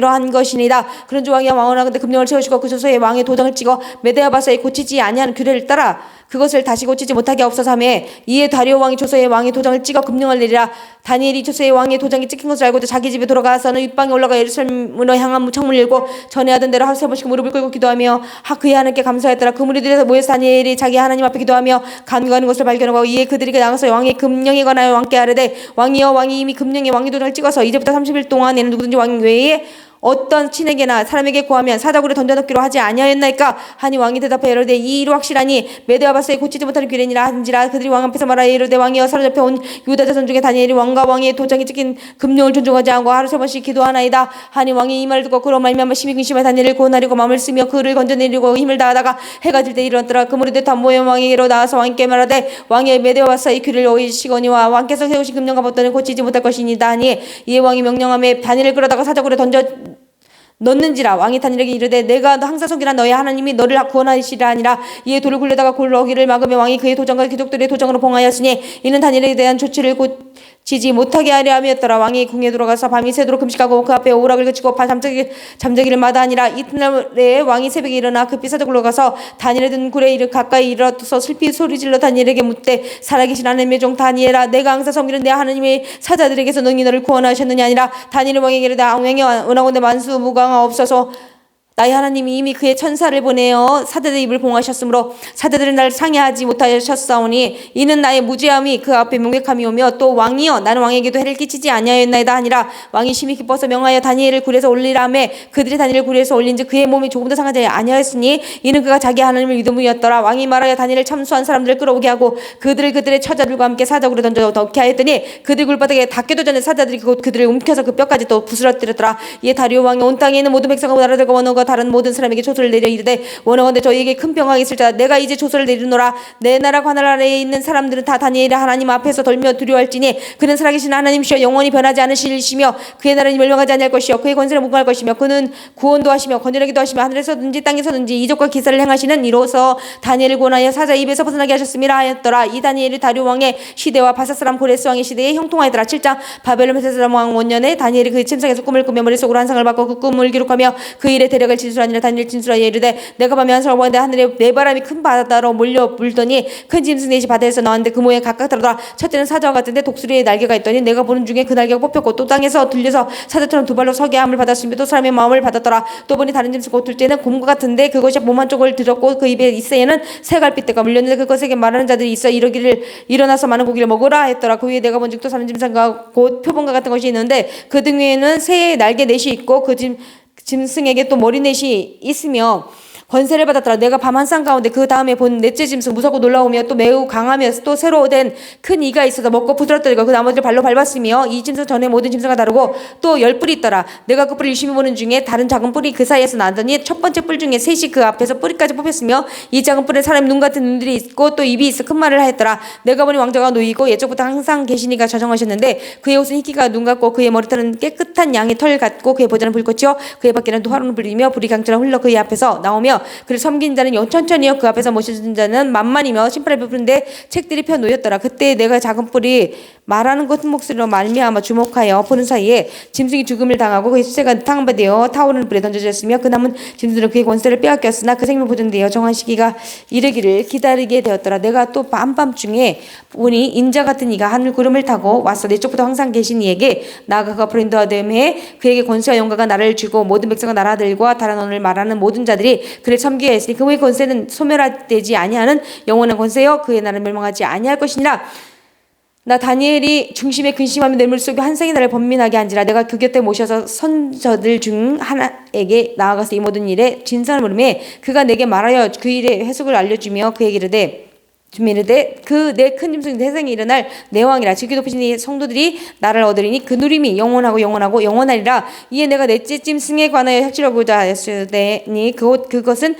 한 것이니이다. 그런즉 왕이여 왕원하건대 금령을 세우시고 그 조서에 왕의 도장을 찍어 메대와 바사에 고치지 아니하는 규례를 따라 그것을 다시 고치지 못하게 없어서 하며 이에 다리오 왕이 조서에 왕의 도장을 찍어 금령을 내리라. 다니엘이 조서에 왕의 도장이 찍힌 것을 알고도 자기 집에 돌아가서는 윗방에 올라가 예루살렘으로 향한 창문을 열고 전에 하던 대로 하루 세 번씩 무릎을 꿇고 기도하며 그의 하나님께 감사했더라. 그 무리들에서 모여서 다니엘이 자기 하나님 앞에 기도하며 간구하는 것을 발견하고 이에 그들이 나가서 왕의 금령에 관하여 왕께 아뢰되 왕이여 왕이 이미 금령에 왕의 도장을 찍어서 이제부터 30일 동안에는 누구든지 왕 외에 어떤 친에게나 사람에게 구하면 사자굴에 던져넣기로 하지 아니하였나이까 하니 왕이 대답하여 이르되 이 일이 확실하니 메대와 바사에 고치지 못하는 규례니라 한지라. 그들이 왕 앞에서 말하여 이르되 왕이여 사로잡혀 온 유다 자손 중에 다니엘이 왕과 왕의 도장이 찍힌 금령을 존중하지 않고 하루 세 번씩 기도하나이다 하니 왕이 이 말을 듣고 그로 말미암아 심히 근심하여 다니엘을 구원하려고 마음을 쓰며 그를 건져내려고 힘을 다하다가 해가 질 때 일어났더라. 그 무리들 다 모여 왕에게로 나와서 왕께 말하되 왕이여 메대와 바사의 규례를 어기시거니와 왕께서 세우신 금령과 법도는 고치지 못할 것이니이다 하니 이에 왕이 명령하며 다니엘을 끌어다가 사자굴에 던져 넣는지라. 왕이 다니엘에게 이르되 내가 항상 섬기는 너의 하나님이 너를 구원하시리라 하니라. 이에 돌을 굴려다가 굴러기를 막으며 왕이 그의 도장과 귀족들의 도장으로 봉하였으니 이는 다니엘에 대한 조치를 지지 못하게 하려 함이었더라. 왕이 궁에 들어가서 밤이 새도록 금식하고 그 앞에 오락을 그치고 잠자기를 마다하니라. 이튿날에 왕이 새벽에 일어나 급히 사독으로 가서 다니엘을 든 굴에 이르 가까이 이르러서 슬피 소리질러 다니엘에게 묻되 살아계신 하나님의 종 다니엘아, 내가 항상 섬기는 내 하나님의 사자들에게서 능히 너를 구원하셨느냐 아니라. 다니엘은 왕에게 이르되 왕이 원하건대 만수 무강하 없어서 나의 하나님이 이미 그의 천사를 보내어 사대들의 입을 봉하셨으므로 사대들은 나를 상해하지 못하셨사오니 이는 나의 무죄함이 그 앞에 명백함이 오며 또 왕이여 나는 왕에게도 해를 끼치지 아니하였나이다 하니라. 왕이 심히 기뻐서 명하여 다니엘을 굴에서 올리라매 그들이 다니엘을 굴에서 올린즉 그의 몸이 조금도 상하지 아니하였으니 이는 그가 자기 하나님을 믿음이었더라. 왕이 말하여 다니엘을 참수한 사람들을 끌어오게 하고 그들의 처자들과 함께 사적으로 던져 넣게 하였더니 그들 굴바닥에 닿기도 전에 사자들이 그들을 움켜서 그 뼈까지 또 부스러뜨렸더라. 이에 다리오 왕이 온 땅에 있는 모든 백성과 나라들과 원어가 다른 모든 사람에게 조소를 내려 이르되 원하건대 저희에게 큰 평강이 있을지라. 내가 이제 조소를 내리노라. 내 나라 관할 아래에 있는 사람들은 다 다니엘의 하나님 앞에서 덜며 두려워할지니 그는 살아계신 하나님이시여 영원히 변하지 않으실시며 그의 나라는 멸망하지 아니할 것이요 그의 권세는 무궁할 것이며 그는 구원도 하시며 건전하기도 하시며 하늘에서든지 땅에서든지 이적과 기사를 행하시는 이로써 다니엘을 구원하여 사자의 입에서 벗어나게 하셨음이라 하였더라. 이 다니엘이 다리오 왕의 시대와 바사 사람 고레스 왕의 시대에 형통하였더라. 7장 바벨론 메세스 왕 원년에 다니엘이 그의 침상에서 꿈을 꾸며 머릿속으로 환상을 받고 그 꿈을 기록하며 그 일의 대략을 진술하니라. 다니엘 진술하여 이르되 내가 밤에 한성을 보았는데 하늘에 네 바람이 큰 바다로 몰려 물더니 큰 짐승 넷이 바다에서 나왔는데 그 모양이 각각 다르더라. 첫째는 사자와 같은데 독수리의 날개가 있더니 내가 보는 중에 그 날개가 뽑혔고 또 땅에서 들려서 사자처럼 두 발로 서게 함을 받았으며 또 사람의 마음을 받았더라. 또 보니 다른 짐승 곧 둘째는 곰과 같은데 그것이 몸 한쪽을 들었고 그 입에 이새에는 새갈빛대가 물렸는데 그것에게 말하는 자들이 있어 이러기를 일어나서 많은 고기를 먹으라 했더라. 그 위에 내가 본즉 또 사는 짐승과 곧 표범과 같은 것이 있는데 그 등 위에는 새의 날개 넷이 있고 그 짐승에게 또 머리넷이 있으며 권세를 받았더라. 내가 밤 한상 가운데 그 다음에 본 넷째 짐승 무섭고 놀라우며 또 매우 강하며 또 새로 된 큰 이가 있어서 먹고 부드럽더니가 그 나머지를 발로 밟았으며 이 짐승 전에 모든 짐승과 다르고 또 10뿔이 있더라. 내가 그 뿔을 유심히 보는 중에 다른 작은 뿔이 그 사이에서 나더니 첫 번째 뿔 중에 셋이 그 앞에서 뿌리까지 뽑혔으며 이 작은 뿔에 사람 눈 같은 눈들이 있고 또 입이 있어 큰 말을 하였더라. 내가 보니 왕자가 놓이고 예적부터 항상 계시니가 자정하셨는데 그의 옷은 희기가 눈 같고 그의 머리털은 깨끗한 양의 털 같고 그의 보좌는 불꽃이요 그의 밖에는 또 화로는 불이며 불이 강처럼 흘러 그의 앞에서 나오며 그를 섬긴 자는 천천히요 그 앞에서 모셔진 자는 만만이며 심판을 베푸는데 책들이 펴 놓였더라. 그때 내가 작은 뿔이 말하는 것 목소리로 말미암아 주목하여 보는 사이에 짐승이 죽음을 당하고 그의 수세가 탕바되어 타오르는 불에 던져졌으며 그 남은 짐승들은 그의 권세를 빼앗겼으나 그 생명 보존되어 정한 시기가 이르기를 기다리게 되었더라. 내가 또 밤밤중에 보니 인자 같은 이가 하늘 구름을 타고 와서 내 쪽부터 항상 계신 이에게 나아가 앞으로 인도하되매 그에게 권세와 영광과 나라를 주고 모든 백성과 나라들과 다른 언어를 말하는 모든 자들이 그를 섬기게 했으니 그의 권세는 소멸되지 아니하는 영원한 권세여 그의 나라는 멸망하지 아니할 것이니라. 나 다니엘이 중심에 근심하며 내 물속에 환상이 나를 번민하게 한지라. 내가 그 곁에 모셔서 선저들 중 하나에게 나아가서 이 모든 일에 진상을 물으매 그가 내게 말하여 그 일의 해석을 알려주며 그에게 이르되 그 내 큰 짐승 세상에 일어날 내 왕이라 지극히 높으신 이 성도들이 나를 얻으리니 그 누림이 영원하고 영원하리라. 이에 내가 넷째 짐승에 관하여 협치하고자 하였으니 그것은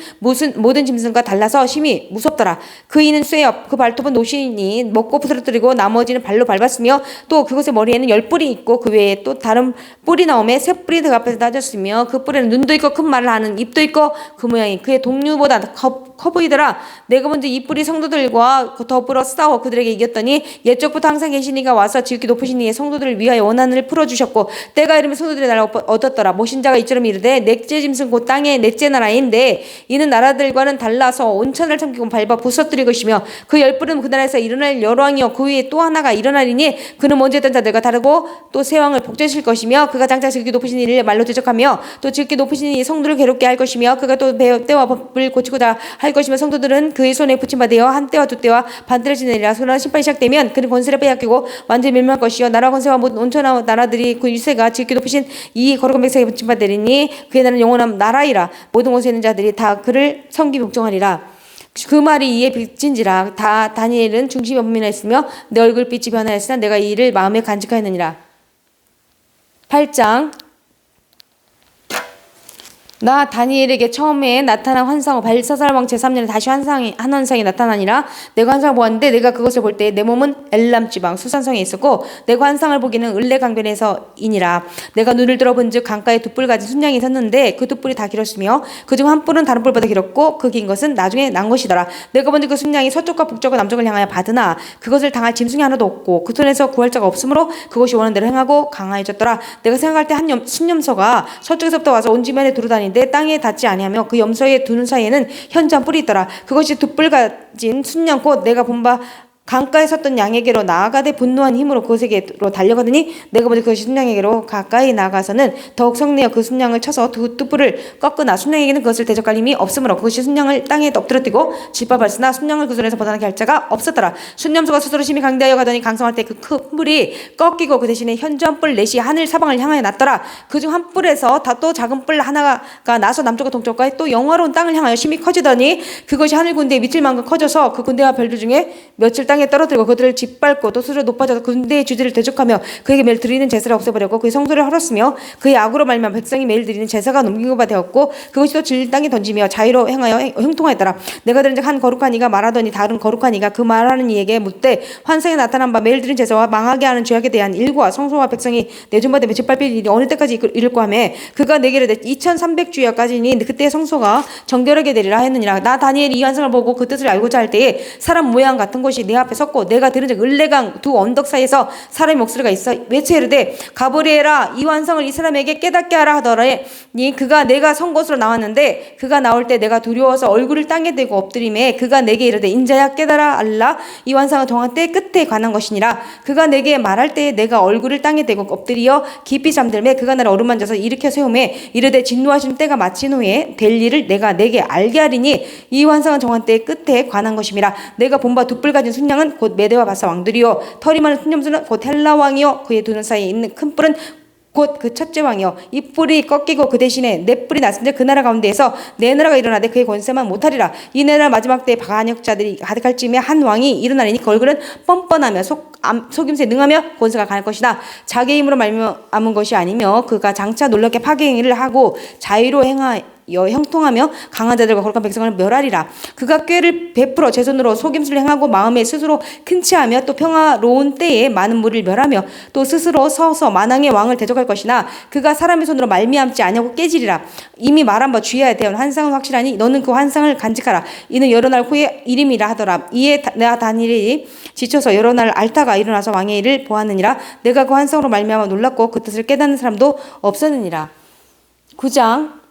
모든 짐승과 달라서 심히 무섭더라. 그 이는 쇠엽 그 발톱은 노시니 먹고 부스러뜨리고 나머지는 발로 밟았으며 또 그것의 머리에는 10뿔이 있고 그 외에 또 다른 뿔이 나오매 새 뿔이 그 앞에서 따졌으며 그 뿔에는 눈도 있고 큰 말을 하는 입도 있고 그 모양이 그의 동류보다 커 보이더라. 내가 먼저 이 뿔이 성도들과 더불어 싸워 그들에게 이겼더니 옛적부터 항상 계신 이가 와서 지극히 높으신 이의 성도들을 위하여 원한을 풀어주셨고 때가 이르면 성도들의 나라를 얻었더라. 모신 자가 이처럼 이르되 넷째 짐승 곧 땅의 넷째 나라인데 이는 나라들과는 달라서 온천을 삼키고 밟아 부서뜨릴 것이며 그 10뿔은 그 나라에서 일어날 여왕이요 그 위에 또 하나가 일어나리니 그는 먼저 했던 자들과 다르고 또 새 왕을 복제실 것이며 그가 장차 지극히 높으신 이를 말로 대적하며 또 지극히 높으신 이 성도를 괴롭게 할 것이며 그가 또 때와 법을 고치고자 할 것이며 성도들은 그의 손에 붙임받으여 한 때와 두 때와 반때를 지내리라. 그러나 심판이 시작되면 그는 권세를 빼앗기고 완전히 멸망할 것이요 나라 권세와 모든 온천하 나라들이 그 유세가 지극히 높으신 이 거룩한 백성에게 붙임받으리니 그의 나라는 영원한 나라이라. 모든 곳에 있는 자들이 다 그를 섬기 복종하리라. 그 말이 이에 빚진지라. 다니엘은 중심에 범민하였으며 내 얼굴빛이 변하였으나 내가 이 일을 마음에 간직하였느니라. 8장 나 다니엘에게 처음에 나타난 환상은 벨사살 왕 제3년에 다시 한 환상이 나타나니라. 내가 환상을 보았는데 내가 그것을 볼 때 내 몸은 엘람 지방 수산성에 있었고 내가 환상을 보기는 을레 강변에서이니라. 내가 눈을 들어본즉 강가에 두 뿔 가진 순양이 섰는데 그 두 뿔이 다 길었으며 그중 한 뿔은 다른 뿔보다 길었고 그 긴 것은 나중에 난 것이더라. 내가 본즉 그 순양이 서쪽과 북쪽과 남쪽을 향하여 받으나 그것을 당할 짐승이 하나도 없고 그 손에서 구할 자가 없으므로 그것이 원하는 대로 행하고 강하여졌더라. 내가 생각할 때 한 순염소가 서쪽에서부터 와서 온 지면에 두루다니는데 땅에 닿지 아니하며 그 염소의 두 눈 사이에는 현저한 뿔이 있더라. 그것이 두 뿔 가진 순양 곧 내가 본 바 강가에 섰던 양에게로 나아가되 분노한 힘으로 그것에게로 달려가더니 내가 보니 그것이 순양에게로 가까이 나가서는 더욱 성내어 그 순양을 쳐서 두 뿔을 꺾으나 순양에게는 그것을 대적할 힘이 없으므로 그것이 순양을 땅에 엎드러뜨리고 짓밟았으나 순양을 그 손에서 벗어나게 할 자가 없었더라. 순염소가 스스로 심히 강대하여 가더니 강성할 때 그 큰 뿔이 꺾이고 그 대신에 현저한 뿔 넷이 하늘 사방을 향하여 났더라. 그중 한 뿔에서 또 작은 뿔 하나가 나서 남쪽과 동쪽과 또 영화로운 땅을 향하여 심히 커지더니 그것이 하늘 군대에 미칠 만큼 커져서 그 군대와 별들 중에 며칠 땅에 떨어뜨리고 그들을 짓밟고 또 스스로 높아져서 군대의 주지를 대적하며 그에게 매일 드리는 제사를 없애버렸고 그의 성소를 헐었으며 그의 악으로 말미암아 백성이 매일 드리는 제사가 넘긴 바 되었고 그것이 또 질 땅에 던지며 자유로 행하여 형통하였더라. 내가 들은즉 한 거룩한 이가 말하더니 다른 거룩한 이가 그 말하는 이에게 묻되 환상에 나타난 바 매일 드린 제사와 망하게 하는 죄악에 대한 일과 성소와 백성이 내준바되며 짓밟힐 일이 어느 때까지 이를까 하며 그가 내게 이르되 2300주야까지니 그때 성소가 정결하게 되리라 했느니라. 나 다니엘이 이 환상을 보고 그 뜻을 알고자 할 때에 사람 모양 같은 것이 내 앞에 섰고 내가 들은즉 을레강 두 언덕 사이에서 사람의 목소리가 있어 외쳐 이르되 가브리엘아 이 환상을 이 사람에게 깨닫게 하라 하더라니 그가 내가 선 곳으로 나왔는데 그가 나올 때 내가 두려워서 얼굴을 땅에 대고 엎드리매 그가 내게 이르되 인자야 깨달아 알라 이 환상은 정한 때 끝에 관한 것이니라. 그가 내게 말할 때에 내가 얼굴을 땅에 대고 엎드리어 깊이 잠들매 그가 나를 어루만져서 일으켜 세우매 이르되 진노하신 때가 마친 후에 될 일을 내가 내게 알게 하리니 이 환상은 정한 때의 끝에 관한 것임이라. 내가 본 바 두 뿔 가진 순양은 곧 메대와 바사 왕들이요 털이 많은 순염소는 곧 헬라 왕이요 그의 두 눈 사이에 있는 큰 뿔은 곧 그 첫째 왕이요 이 뿔이 꺾이고 그 대신에 내 뿔이 났은즉 그 나라 가운데에서 내 나라가 일어나되 그의 권세만 못하리라. 이 나라 마지막 때 반역자들이 가득할 즈음에 한 왕이 일어나리니 그 얼굴은 뻔뻔하며 속임수에 능하며 권세가 강할 것이다. 자기의 힘으로 말미암은 것이 아니며 그가 장차 놀랍게 파괴행위를 하고 자유로 형통하며 강한 자들과 거룩한 백성을 멸하리라. 그가 꾀를 베풀어 제 손으로 속임수를 행하고 마음에 스스로 큰 체하며 또 평화로운 때에 많은 무리를 멸하며 또 스스로 서서 만왕의 왕을 대적할 것이나 그가 사람의 손으로 말미암지 아니하고 깨지리라. 이미 말한 바 주의해야 되는 환상은 확실하니 너는 그 환상을 간직하라. 이는 여러 날 후에 일임이라 하더라. 이에 내가 다니엘이 지쳐서 여러 날 앓다가 일어나서 왕의 일을 보았느니라. 내가 그 환상으로 말미암아 놀랐고 그 뜻을 깨닫는 사람도 없었느니라. 9장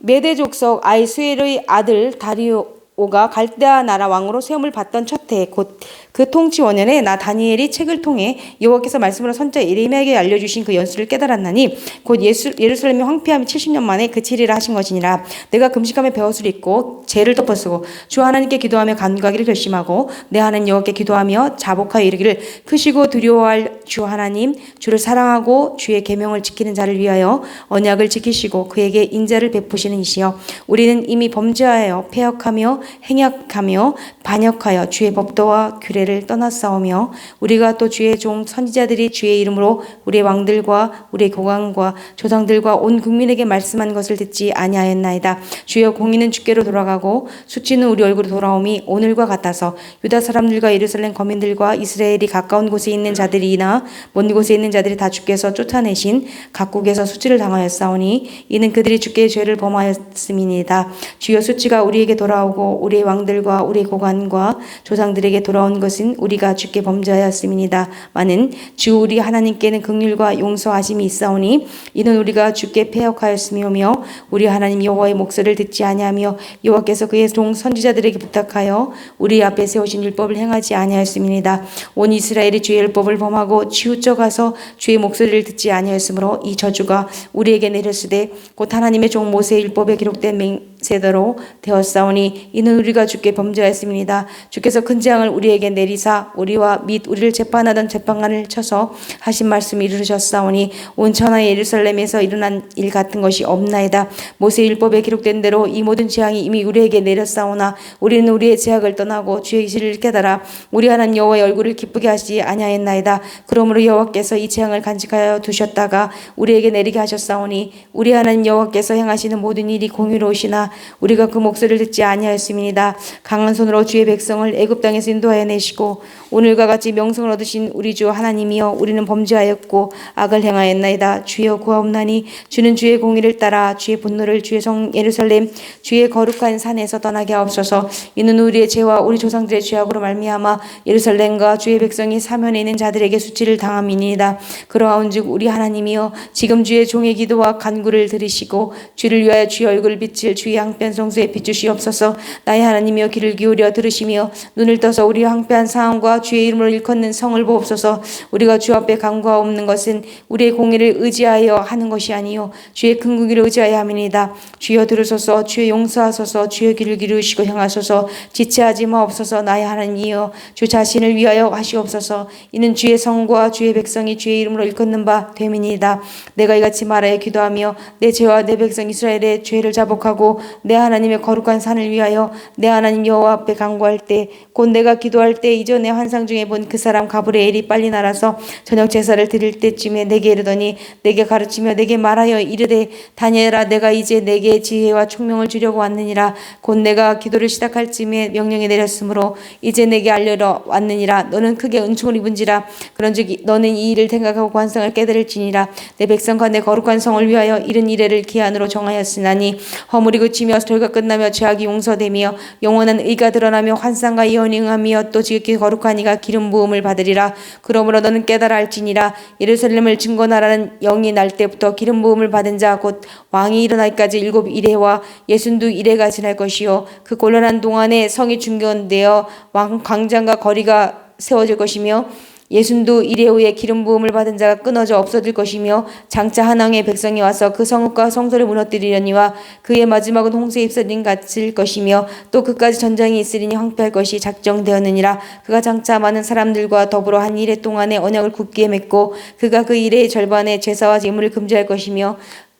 메대 족속 아이스웰의 아들 다리오가 갈대아 나라 왕으로 세움을 받던 첫 해 곧 그 통치 원년에 나 다니엘이 책을 통해 여호와께서 말씀으로 선자 예레미야에게 알려주신 그 연수를 깨달았나니 곧 예루살렘이 황폐함이 70년 만에 그치리라 하신 것이니라. 내가 금식하며 베옷을 입고 죄를 덮어쓰고 주 하나님께 기도하며 간구하기를 결심하고 내 하나님 여호와께 기도하며 자복하여 이르기를 크시고 두려워할 주 하나님 주를 사랑하고 주의 계명을 지키는 자를 위하여 언약을 지키시고 그에게 인자를 베푸시는 이시여 우리는 이미 범죄하여 패역하며 행약하며 반역하여 주의 법도와 규례를 떠났사오며 우리가 또 주의 종 선지자들이 주의 이름으로 우리의 왕들과 우리의 고관과 조상들과 온 국민에게 말씀한 것을 듣지 아니하였나이다. 주여 공의는 주께로 돌아가고 수치는 우리 얼굴로 돌아옴이 오늘과 같아서 유다 사람들과 예루살렘 거민들과 이스라엘이 가까운 곳에 있는 자들이나 먼 곳에 있는 자들이 다 주께서 쫓아내신 각국에서 수치를 당하였사오니 이는 그들이 주께 죄를 범하였음이니이다. 주여 수치가 우리에게 돌아오고 우리의 왕들과 우리의 고관과 조상들에게 돌아온 것은 우리가 주께 범죄하였음이니이다. 마는 주 우리 하나님께는 긍휼과 용서하심이 있사오니 이는 우리가 주께 패역하였음이오며 우리 하나님 여호와의 목소리를 듣지 아니하며 여호와께서 그의 종 선지자들에게 부탁하여 우리 앞에 세우신 율법을 행하지 아니하였음이니이다. 온 이스라엘이 주의 율법을 범하고 치우쳐 가서 주의 목소리를 듣지 아니하였으므로 이 저주가 우리에게 내렸으되 곧 하나님의 종 모세의 율법에 기록된 세대로 되었사오니 이는 우리가 주께 범죄하였습니다. 주께서 큰 재앙을 우리에게 내리사 우리와 및 우리를 재판하던 재판관을 쳐서 하신 말씀을 이루셨사오니 온 천하의 예루살렘에서 일어난 일 같은 것이 없나이다. 모세 율법에 기록된 대로 이 모든 재앙이 이미 우리에게 내렸사오나 우리는 우리의 죄악을 떠나고 주의 길을 깨달아 우리 하나님 여호와의 얼굴을 기쁘게 하시지 아니하였나이다. 그러므로 여호와께서 이 재앙을 간직하여 두셨다가 우리에게 내리게 하셨사오니 우리 하나님 여호와께서 행하시는 모든 일이 공의로우시나 우리가 그 목소리를 듣지 아니하였음이니이다. 강한 손으로 주의 백성을 애굽 땅에서 인도하여 내시고 오늘과 같이 명성을 얻으신 우리 주 하나님이여 우리는 범죄하였고 악을 행하였나이다. 주여 구하옵나니 주는 주의 공의를 따라 주의 분노를 주의 성 예루살렘 주의 거룩한 산에서 떠나게 하옵소서. 이는 우리의 죄와 우리 조상들의 죄악으로 말미암아 예루살렘과 주의 백성이 사면에 있는 자들에게 수치를 당함이니이다. 그러하온즉 우리 하나님이여 지금 주의 종의 기도와 간구를 들으시고 주를 위하여 주의 얼굴을 비칠 주의 항변 성소에 비추시옵소서. 나의 하나님이여 귀를 기울여 들으시며 눈을 떠서 우리 항변 상황과 주의 이름으로 일컫는 성을 보옵소서. 우리가 주 앞에 간구하옵는 것은 우리의 공의를 의지하여 하는 것이 아니요 주의 큰 공의를 의지하여 함이니이다. 주여 들으소서. 주여 용서하소서. 주의 귀를 기울이시고 향하소서. 지체하지 마옵소서. 나의 하나님이여 주 자신을 위하여 하시옵소서. 이는 주의 성과 주의 백성이 주의 이름으로 일컫는 바 됨이니이다. 내가 이같이 말하여 기도하며 내 죄와 내 백성 이스라엘의 죄를 자복하고 내 하나님의 거룩한 산을 위하여 내 하나님 여호와 앞에 간구할 때 곧 내가 기도할 때 이전에 환상 중에 본 그 사람 가브리엘이 빨리 날아서 저녁 제사를 드릴 때쯤에 내게 이르더니 내게 가르치며 내게 말하여 이르되 다니엘아 내가 이제 내게 지혜와 총명을 주려고 왔느니라. 곧 내가 기도를 시작할 쯤에 명령이 내렸으므로 이제 내게 알려러 왔느니라. 너는 크게 은총을 입은지라. 그런즉 너는 이 일을 생각하고 관성을 깨달을지니라. 내 백성과 내 거룩한 성을 위하여 이른 이래를 기한으로 정하였으나니 허물이 그치며 절가 끝나며 죄악이 용서되며 영원한 의가 드러나며 환상과 예언이 응하며 또 지극히 거룩한 이가 기름 부음을 받으리라. 그러므로 너는 깨달아 알지니라. 예루살렘을 증거하라는 영이 날 때부터 기름 부음을 받은 자 곧 왕이 일어나기까지 7일에와 62일에가 지날 것이요 그 곤란한 동안에 성이 중건되어 왕 광장과 거리가 세워질 것이며 62일에 후에 기름 부음을 받은 자가 끊어져 없어질 것이며 장차 한왕의 백성이 와서 그 성읍과 성소를 무너뜨리려니와 그의 마지막은 홍수에 휩쓸린 같을 것이며 또 그까지 전쟁이 있으리니 황폐할 것이 작정되었느니라. 그가 장차 많은 사람들과 더불어 한 일해 동안에 언약을 굳게 맺고 그가 그 일의 절반에 제사와 예물을 금지할 것이며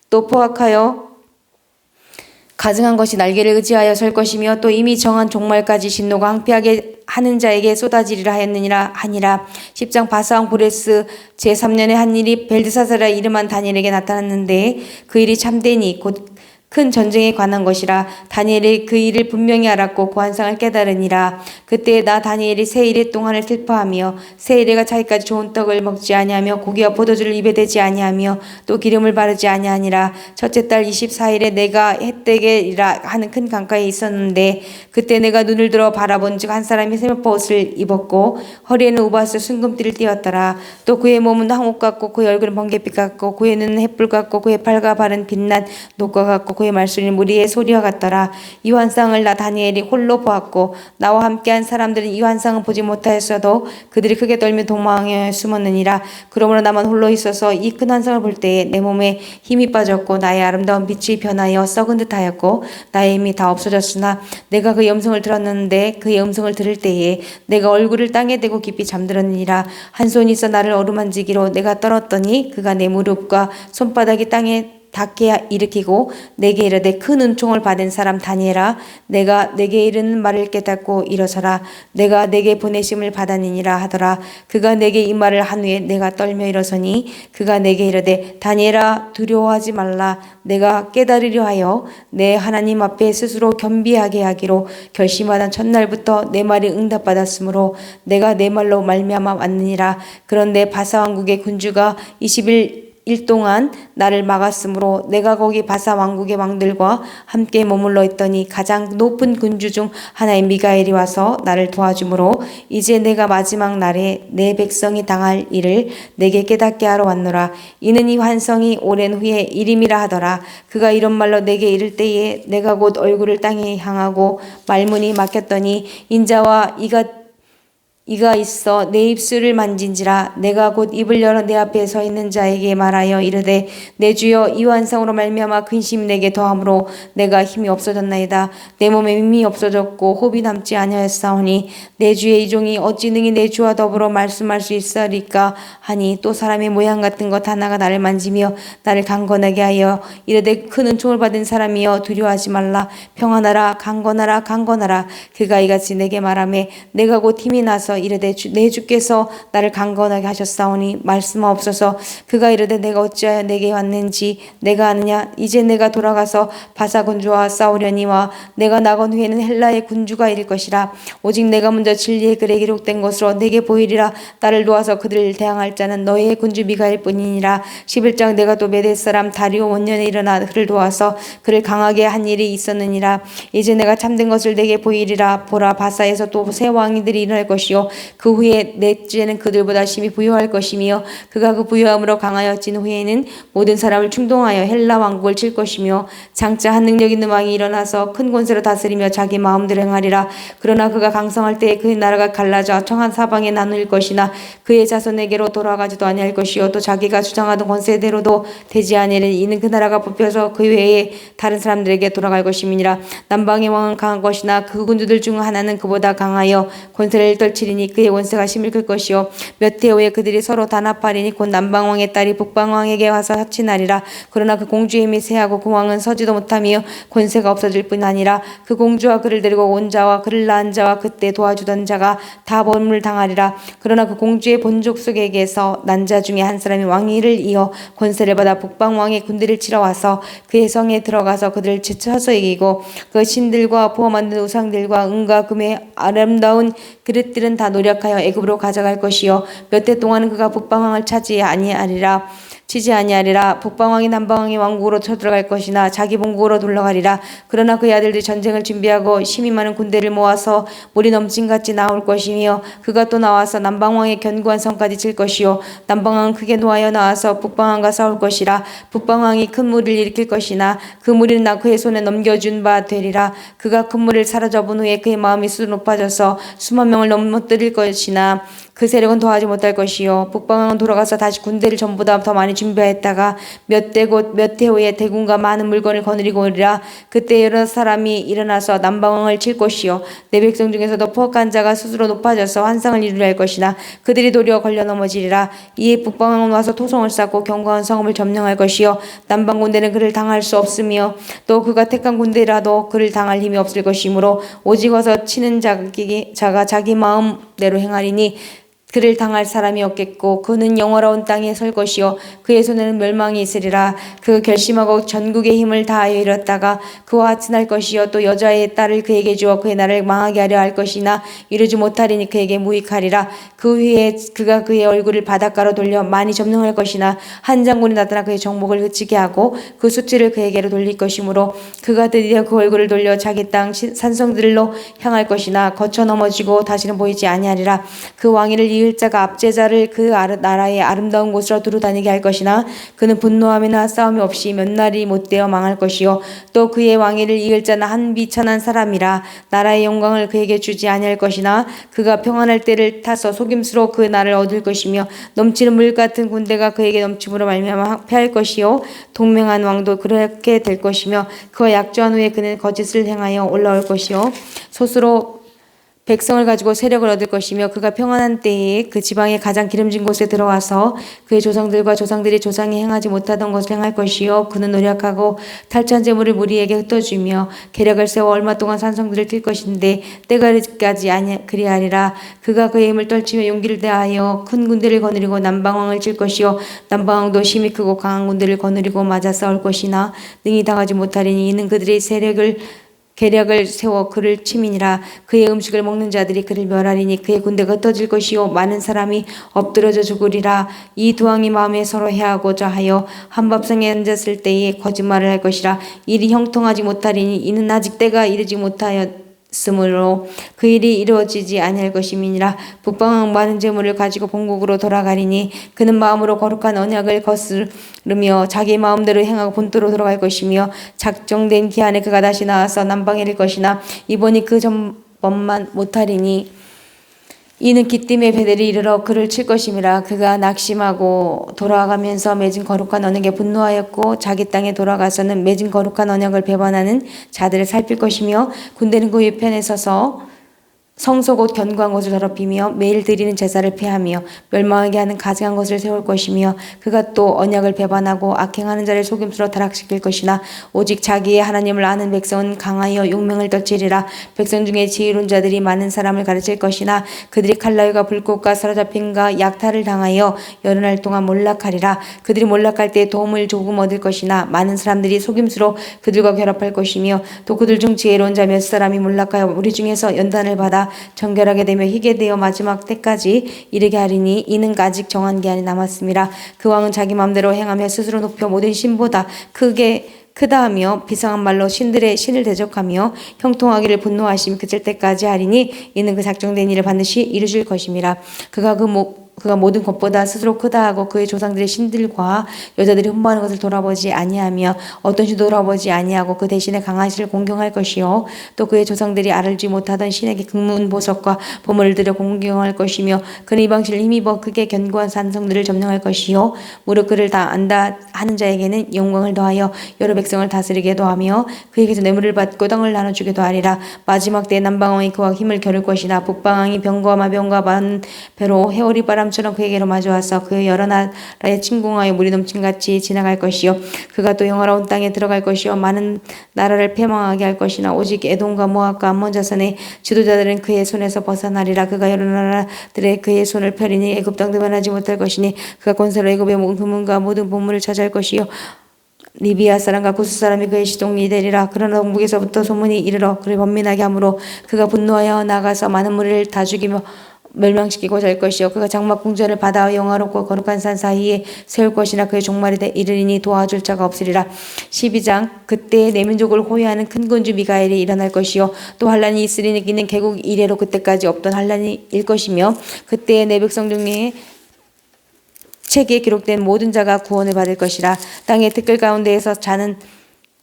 또 포악하여 가증한 것이 날개를 의지하여 설 것이며 또 이미 정한 종말까지 진노가 항폐하게 하는 자에게 쏟아지리라 하였느니라 하니라. 10장 바사왕 고레스 제3년에 한 일이 벨드사사라 이름한 다니엘에게 나타났는데 그 일이 참되니 곧 큰 전쟁에 관한 것이라. 다니엘이 그 일을 분명히 알았고 그 환상을 깨달으니라. 그때 나 다니엘이 세 일의 동안을 슬퍼하며 세 일에가 차기까지 좋은 떡을 먹지 아니하며 고기와 포도주를 입에 대지 아니하며 또 기름을 바르지 아니하니라. 첫째 달 24일에 내가 해떼게라 하는 큰 강가에 있었는데 그때 내가 눈을 들어 바라본즉 한 사람이 세면포 옷을 입었고 허리에는 우바스 순금띠를 띠었더라. 또 그의 몸은 황옥 같고 그의 얼굴은 번갯빛 같고 그의 눈은 햇불 같고 그의 팔과 발은 빛난 녹과 같고 그의 말소리는 무리의 소리와 같더라. 이 환상을 나 다니엘이 홀로 보았고 나와 함께한 사람들은 이 환상을 보지 못하였어도 그들이 크게 떨며 도망하여 숨었느니라. 그러므로 나만 홀로 있어서 이 큰 환상을 볼 때에 내 몸에 힘이 빠졌고 나의 아름다운 빛이 변하여 썩은 듯하였고 나의 힘이 다 없어졌으나 내가 그의 음성을 들었는데 그의 음성을 들을 때에 내가 얼굴을 땅에 대고 깊이 잠들었느니라. 한 손이 있어 나를 어루만지기로 내가 떨었더니 그가 내 무릎과 손바닥이 땅에 닿게 일으키고 내게 이르되 큰 은총을 받은 사람 다니엘아 내가 내게 이르는 말을 깨닫고 일어서라. 내가 내게 보내심을 받았느니라 하더라. 그가 내게 이 말을 한 후에 내가 떨며 일어서니 그가 내게 이르되 다니엘아 두려워하지 말라. 내가 깨달으려 하여 내 하나님 앞에 스스로 겸비하게 하기로 결심하던 첫날부터 내 말이 응답받았으므로 내가 내 말로 말미암아 왔느니라. 그런데 바사 왕국의 군주가 20일 동안 나를 막았으므로 내가 거기 바사 왕국의 왕들과 함께 머물러 있더니 가장 높은 군주 중 하나인 미가엘이 와서 나를 도와주므로 이제 내가 마지막 날에 내 백성이 당할 일을 내게 깨닫게 하러 왔노라. 이는 이 환상이 오랜 후에 이름이라 하더라. 그가 이런 말로 내게 이를 때에 내가 곧 얼굴을 땅에 향하고 말문이 막혔더니 인자와 이가 이가 있어 내 입술을 만진지라. 내가 곧 입을 열어 내 앞에 서 있는 자에게 말하여 이르되 내 주여 이 환상으로 말미암아 근심이 내게 더함으로 내가 힘이 없어졌나이다. 내 몸에 힘이 없어졌고 호흡이 남지 아니하였사오니 내 주의 이 종이 어찌 능히 내 주와 더불어 말씀할 수 있으리까 하니 또 사람의 모양 같은 것 하나가 나를 만지며 나를 강건하게 하여 이르되 큰 은총을 받은 사람이여 두려워하지 말라. 평안하라. 강건하라. 강건하라. 그가 이같이 내게 말하매 내가 곧 힘이 나서 이르되 내 주께서 나를 강건하게 하셨사오니 말씀하옵소서. 그가 이르되 내가 어찌하여 내게 왔는지 내가 아느냐. 이제 내가 돌아가서 바사 군주와 싸우려니와 내가 나간 후에는 헬라의 군주가 이를 것이라. 오직 내가 먼저 진리의 글에 기록된 것으로 내게 보이리라. 나를 도와서 그들을 대항할 자는 너희의 군주 미가일 뿐이니라. 11장 내가 또 메대 사람 다리오 원년에 일어나 그를 도와서 그를 강하게 한 일이 있었느니라. 이제 내가 참된 것을 내게 보이리라. 보라 바사에서 또 새 왕이들이 일어날 것이요 그 후에 넷째는 그들보다 심히 부유할 것이며 그가 그 부유함으로 강하여진 후에는 모든 사람을 충동하여 헬라 왕국을 칠 것이며 장차 한 능력 있는 왕이 일어나서 큰 권세로 다스리며 자기 마음대로 행하리라. 그러나 그가 강성할 때에 그의 나라가 갈라져 청한 사방에 나눌 것이나 그의 자손에게로 돌아가지도 아니할 것이요 또 자기가 주장하던 권세대로도 되지 아니하리니 이는 그 나라가 뽑혀서 그 외에 다른 사람들에게 돌아갈 것임이니라. 남방의 왕은 강한 것이나 그 군주들 중 하나는 그보다 강하여 권세를 떨치리니 그의 원세가 심을 클 것이요 몇 해 후에 그들이 서로 단합하리니 곧 남방왕의 딸이 북방왕에게 와서 합친하리라. 그러나 그 공주의 힘이 쇠하고 그 왕은 서지도 못하며 권세가 없어질 뿐 아니라 그 공주와 그를 데리고 온 자와 그를 낳은 자와 그때 도와주던 자가 다 범을 당하리라. 그러나 그 공주의 본족 속에게서 난 자 중에 한 사람이 왕위를 이어 권세를 받아 북방왕의 군대를 치러 와서 그의 성에 들어가서 그들을 쳐서 이기고 그 신들과 부어 만든 우상들과 은과 금의 아름다운 그릇들은 다 노력하여 애굽으로 가져갈 것이요 몇 해 동안은 그가 북방왕을 치지 아니하리라. 북방왕이 남방왕의 왕국으로 쳐들어갈 것이나 자기 본국으로 돌아가리라. 그러나 그의 아들들이 전쟁을 준비하고 힘이 많은 군대를 모아서 물이 넘침같이 나올 것이며 그가 또 나와서 남방왕의 견고한 성까지 칠 것이요 남방왕은 크게 노하여 나와서 북방왕과 싸울 것이라. 북방왕이 큰 무리를 일으킬 것이나 그 무리는 그의 손에 넘겨준 바 되리라. 그가 큰 무리를 사로잡은 후에 그의 마음이 수도 높아져서 수만 명을 넘어뜨릴 것이나 그 세력은 더하지 못할 것이요 북방왕은 돌아가서 다시 군대를 전보다 더 많이 준비하였다가 몇 해 후에 대군과 많은 물건을 거느리고 오리라. 그때 여러 사람이 일어나서 남방왕을 칠 것이요 내 백성 중에서도 포악한 자가 스스로 높아져서 환상을 이루려 할 것이나 그들이 도리어 걸려 넘어지리라. 이에 북방왕은 와서 토성을 쌓고 견고한 성읍을 점령할 것이요 남방 군대는 그를 당할 수 없으며 또 그가 택한 군대라도 그를 당할 힘이 없을 것이므로 오직 와서 치는 자가 자기 마음대로 행하리니 그를 당할 사람이 없겠고 그는 영원로운 땅에 설 것이요 그의 손에는 멸망이 있으리라. 그 결심하고 전국의 힘을 다하여 이뤘다가 그와 하친할 것이요 또 여자의 딸을 그에게 주어 그의 나라를 망하게 하려 할 것이나 이루지 못하리니 그에게 무익하리라. 그 후에 그가 그의 얼굴을 바닷가로 돌려 많이 점령할 것이나 한 장군이 나타나 그의 정복을 그치게 하고 그 수치를 그에게로 돌릴 것이므로 그가 드디어 그 얼굴을 돌려 자기 땅 산성들로 향할 것이나 거쳐 넘어지고 다시는 보이지 아니하리라. 그 왕위를 이을 자가 압제자를 그 나라의 아름다운 곳으로 두루 다니게 할 것이나 그는 분노함이나 싸움이 없이 몇 날이 못되어 망할 것이요 또 그의 왕위를 이을 자는 한 비천한 사람이라. 나라의 영광을 그에게 주지 아니할 것이나 그가 평안할 때를 타서 속임수로 그 날을 얻을 것이며 넘치는 물 같은 군대가 그에게 넘침으로 말미암아 패할 것이요 동맹한 왕도 그렇게 될 것이며 그와 약조한 후에 그는 거짓을 행하여 올라올 것이요 스스로 백성을 가지고 세력을 얻을 것이며 그가 평안한 때에 그 지방의 가장 기름진 곳에 들어와서 그의 조상들과 조상들이 조상이 행하지 못하던 것을 행할 것이요 그는 노력하고 탈취한 재물을 무리에게 흩어주며 계략을 세워 얼마 동안 산성들을 칠 것인데 때가 이르기까지 그리하리라. 그가 그의 힘을 떨치며 용기를 다하여 큰 군대를 거느리고 남방왕을 칠 것이요 남방왕도 힘이 크고 강한 군대를 거느리고 맞아 싸울 것이나 능히 당하지 못하리니 이는 그들의 계략을 세워 그를 치민이라. 그의 음식을 먹는 자들이 그를 멸하리니 그의 군대가 흩어질 것이요 많은 사람이 엎드러져 죽으리라. 이 두 왕이 마음에 서로 해하고자 하여 한 밥상에 앉았을 때에 거짓말을 할 것이라. 일이 형통하지 못하리니 이는 아직 때가 이르지 못하였으므로 그 일이 이루어지지 아니할 것임이니라. 북방왕 많은 재물을 가지고 본국으로 돌아가리니 그는 마음으로 거룩한 언약을 거스르며 자기 마음대로 행하고 본토로 돌아갈 것이며 작정된 기한에 그가 다시 나와서 남방에 이를 것이나 이번이 그 전번만 못하리니 이는 기띔의 배들이 이르러 그를 칠 것임이라. 그가 낙심하고 돌아가면서 맺은 거룩한 언약에 분노하였고 자기 땅에 돌아가서는 맺은 거룩한 언약을 배반하는 자들을 살필 것이며 군대는 그 위편에 서서 성소 곧 견고한 곳을 더럽히며 매일 드리는 제사를 폐하며 멸망하게 하는 가증한 것을 세울 것이며 그가 또 언약을 배반하고 악행하는 자를 속임수로 타락시킬 것이나 오직 자기의 하나님을 아는 백성은 강하여 용맹을 떨치리라. 백성 중에 지혜로운 자들이 많은 사람을 가르칠 것이나 그들이 칼날과 불꽃과 사로잡힘과 약탈을 당하여 여러 날 동안 몰락하리라. 그들이 몰락할 때 도움을 조금 얻을 것이나 많은 사람들이 속임수로 그들과 결합할 것이며 또 그들 중 지혜로운 자 몇 사람이 몰락하여 우리 중에서 연단을 받아 정결하게 되며 희게 되어 마지막 때까지 이르게 하리니 이는 아직 정한 기한이 남았음이라. 그 왕은 자기 마음대로 행하며 스스로 높여 모든 신보다 크다 하며 비상한 말로 신들의 신을 대적하며 형통하기를 분노하심 그칠 때까지 하리니 이는 그 작정된 일을 반드시 이루실 것임이라. 그가 모든 것보다 스스로 크다 하고 그의 조상들의 신들과 여자들이 흠모하는 것을 돌아보지 아니하며 어떤 신도 돌아보지 아니하고 그 대신에 강한 신을 공경할 것이요 또 그의 조상들이 알지 못하던 신에게 금문보석과 보물을 들여 공경할 것이며 그는 이방신을 힘입어 크게 견고한 산성들을 점령할 것이요 무릇 그를 다 안다 하는 자에게는 영광을 더하여 여러 백성을 다스리게도 하며 그에게서 뇌물을 받고 땅을 나눠주기도 하리라. 마지막 때에 남방왕이 그와 힘을 겨룰 것이나 북방왕이 병과 마병과 만배로 해오리 바람처럼 그에게로 마주와서 그 여러 나라에 침공하여 물이 넘침같이 지나갈 것이요 그가 또 영화로운 땅에 들어갈 것이요 많은 나라를 패망하게 할 것이나 오직 에돔과 모압과 암몬 자손의 지도자들은 그의 손에서 벗어나리라. 그가 여러 나라들의 그의 손을 펴리니 애굽 땅도 변하지 못할 것이니 그가 권세로 애굽의 모든 금은과 모든 보물을 차지할 것이요 리비아 사람과 구스 사람이 그의 시동이 되리라. 그러나 동북에서부터 소문이 이르러 그를 번민하게 하므로 그가 분노하여 나가서 많은 무리를 다 죽이며 멸망시키고자 할 것이요 그가 장막 궁전을 바다와 영화롭고 거룩한 산 사이에 세울 것이나 그의 종말이 이르리니 도와줄 자가 없으리라. 12장 그때 내 민족을 호위하는 큰 군주 미가엘이 일어날 것이요 또 환란이 있으리니 이는 개국 이래로 그때까지 없던 환란이 일 것이며 그때 내 백성 중에 책에 기록된 모든 자가 구원을 받을 것이라. 땅의 티끌 가운데에서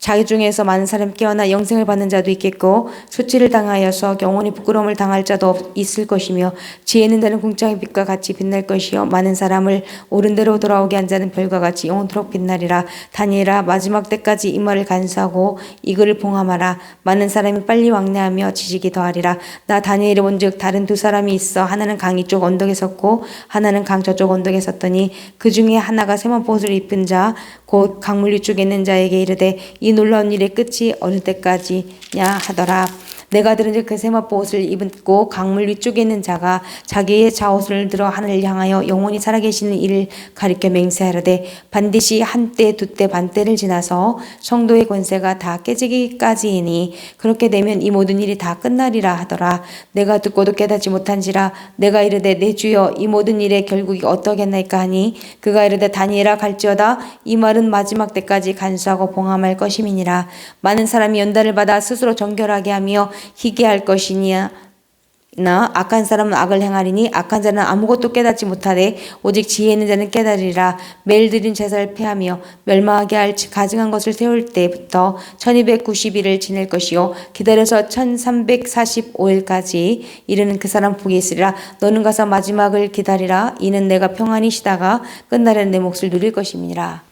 자기 중에서 많은 사람이 깨어나 영생을 받는 자도 있겠고 수치를 당하여서 영원히 부끄러움을 당할 자도 있을 것이며 지혜 있는 자는 궁창의 빛과 같이 빛날 것이요 많은 사람을 옳은 대로 돌아오게 한 자는 별과 같이 영원토록 빛나리라. 다니엘아 마지막 때까지 이 말을 간수하고 이 글을 봉함하라. 많은 사람이 빨리 왕래하며 지식이 더하리라. 나 다니엘이 본즉 다른 두 사람이 있어 하나는 강 이쪽 언덕에 섰고 하나는 강 저쪽 언덕에 섰더니 그 중에 하나가 세마포옷을 입은 자 곧 강물 위쪽에 있는 자에게 이르되 이 놀라운 일의 끝이 어느 때까지냐 하더라. 내가 들은즉 그 세마포옷을 입고 강물 위쪽에 있는 자가 자기의 자옷을 들어 하늘을 향하여 영원히 살아계시는 이를 가리켜 맹세하려되 반드시 한때 두때 반때를 지나서 성도의 권세가 다 깨지기까지이니 그렇게 되면 이 모든 일이 다 끝나리라 하더라. 내가 듣고도 깨닫지 못한지라. 내가 이르되 내 주여 이 모든 일의 결국이 어떠겠나이까 하니 그가 이르되 다니엘아 갈지어다 이 말은 마지막 때까지 간수하고 봉함할 것임이니라. 많은 사람이 연단을 받아 스스로 정결하게 하며 희게 할 것이니나 악한 사람은 악을 행하리니 악한 자는 아무것도 깨닫지 못하되 오직 지혜 있는 자는 깨달으리라. 매일 드린 제사를 폐하며 멸망하게 할 가증한 것을 세울 때부터 1290일을 지낼 것이요 기다려서 1345일까지 이르는 그 사람 복이 있으리라. 너는 가서 마지막을 기다리라. 이는 내가 평안히 쉬다가 끝나려는 내 몫을 누릴 것임이니라.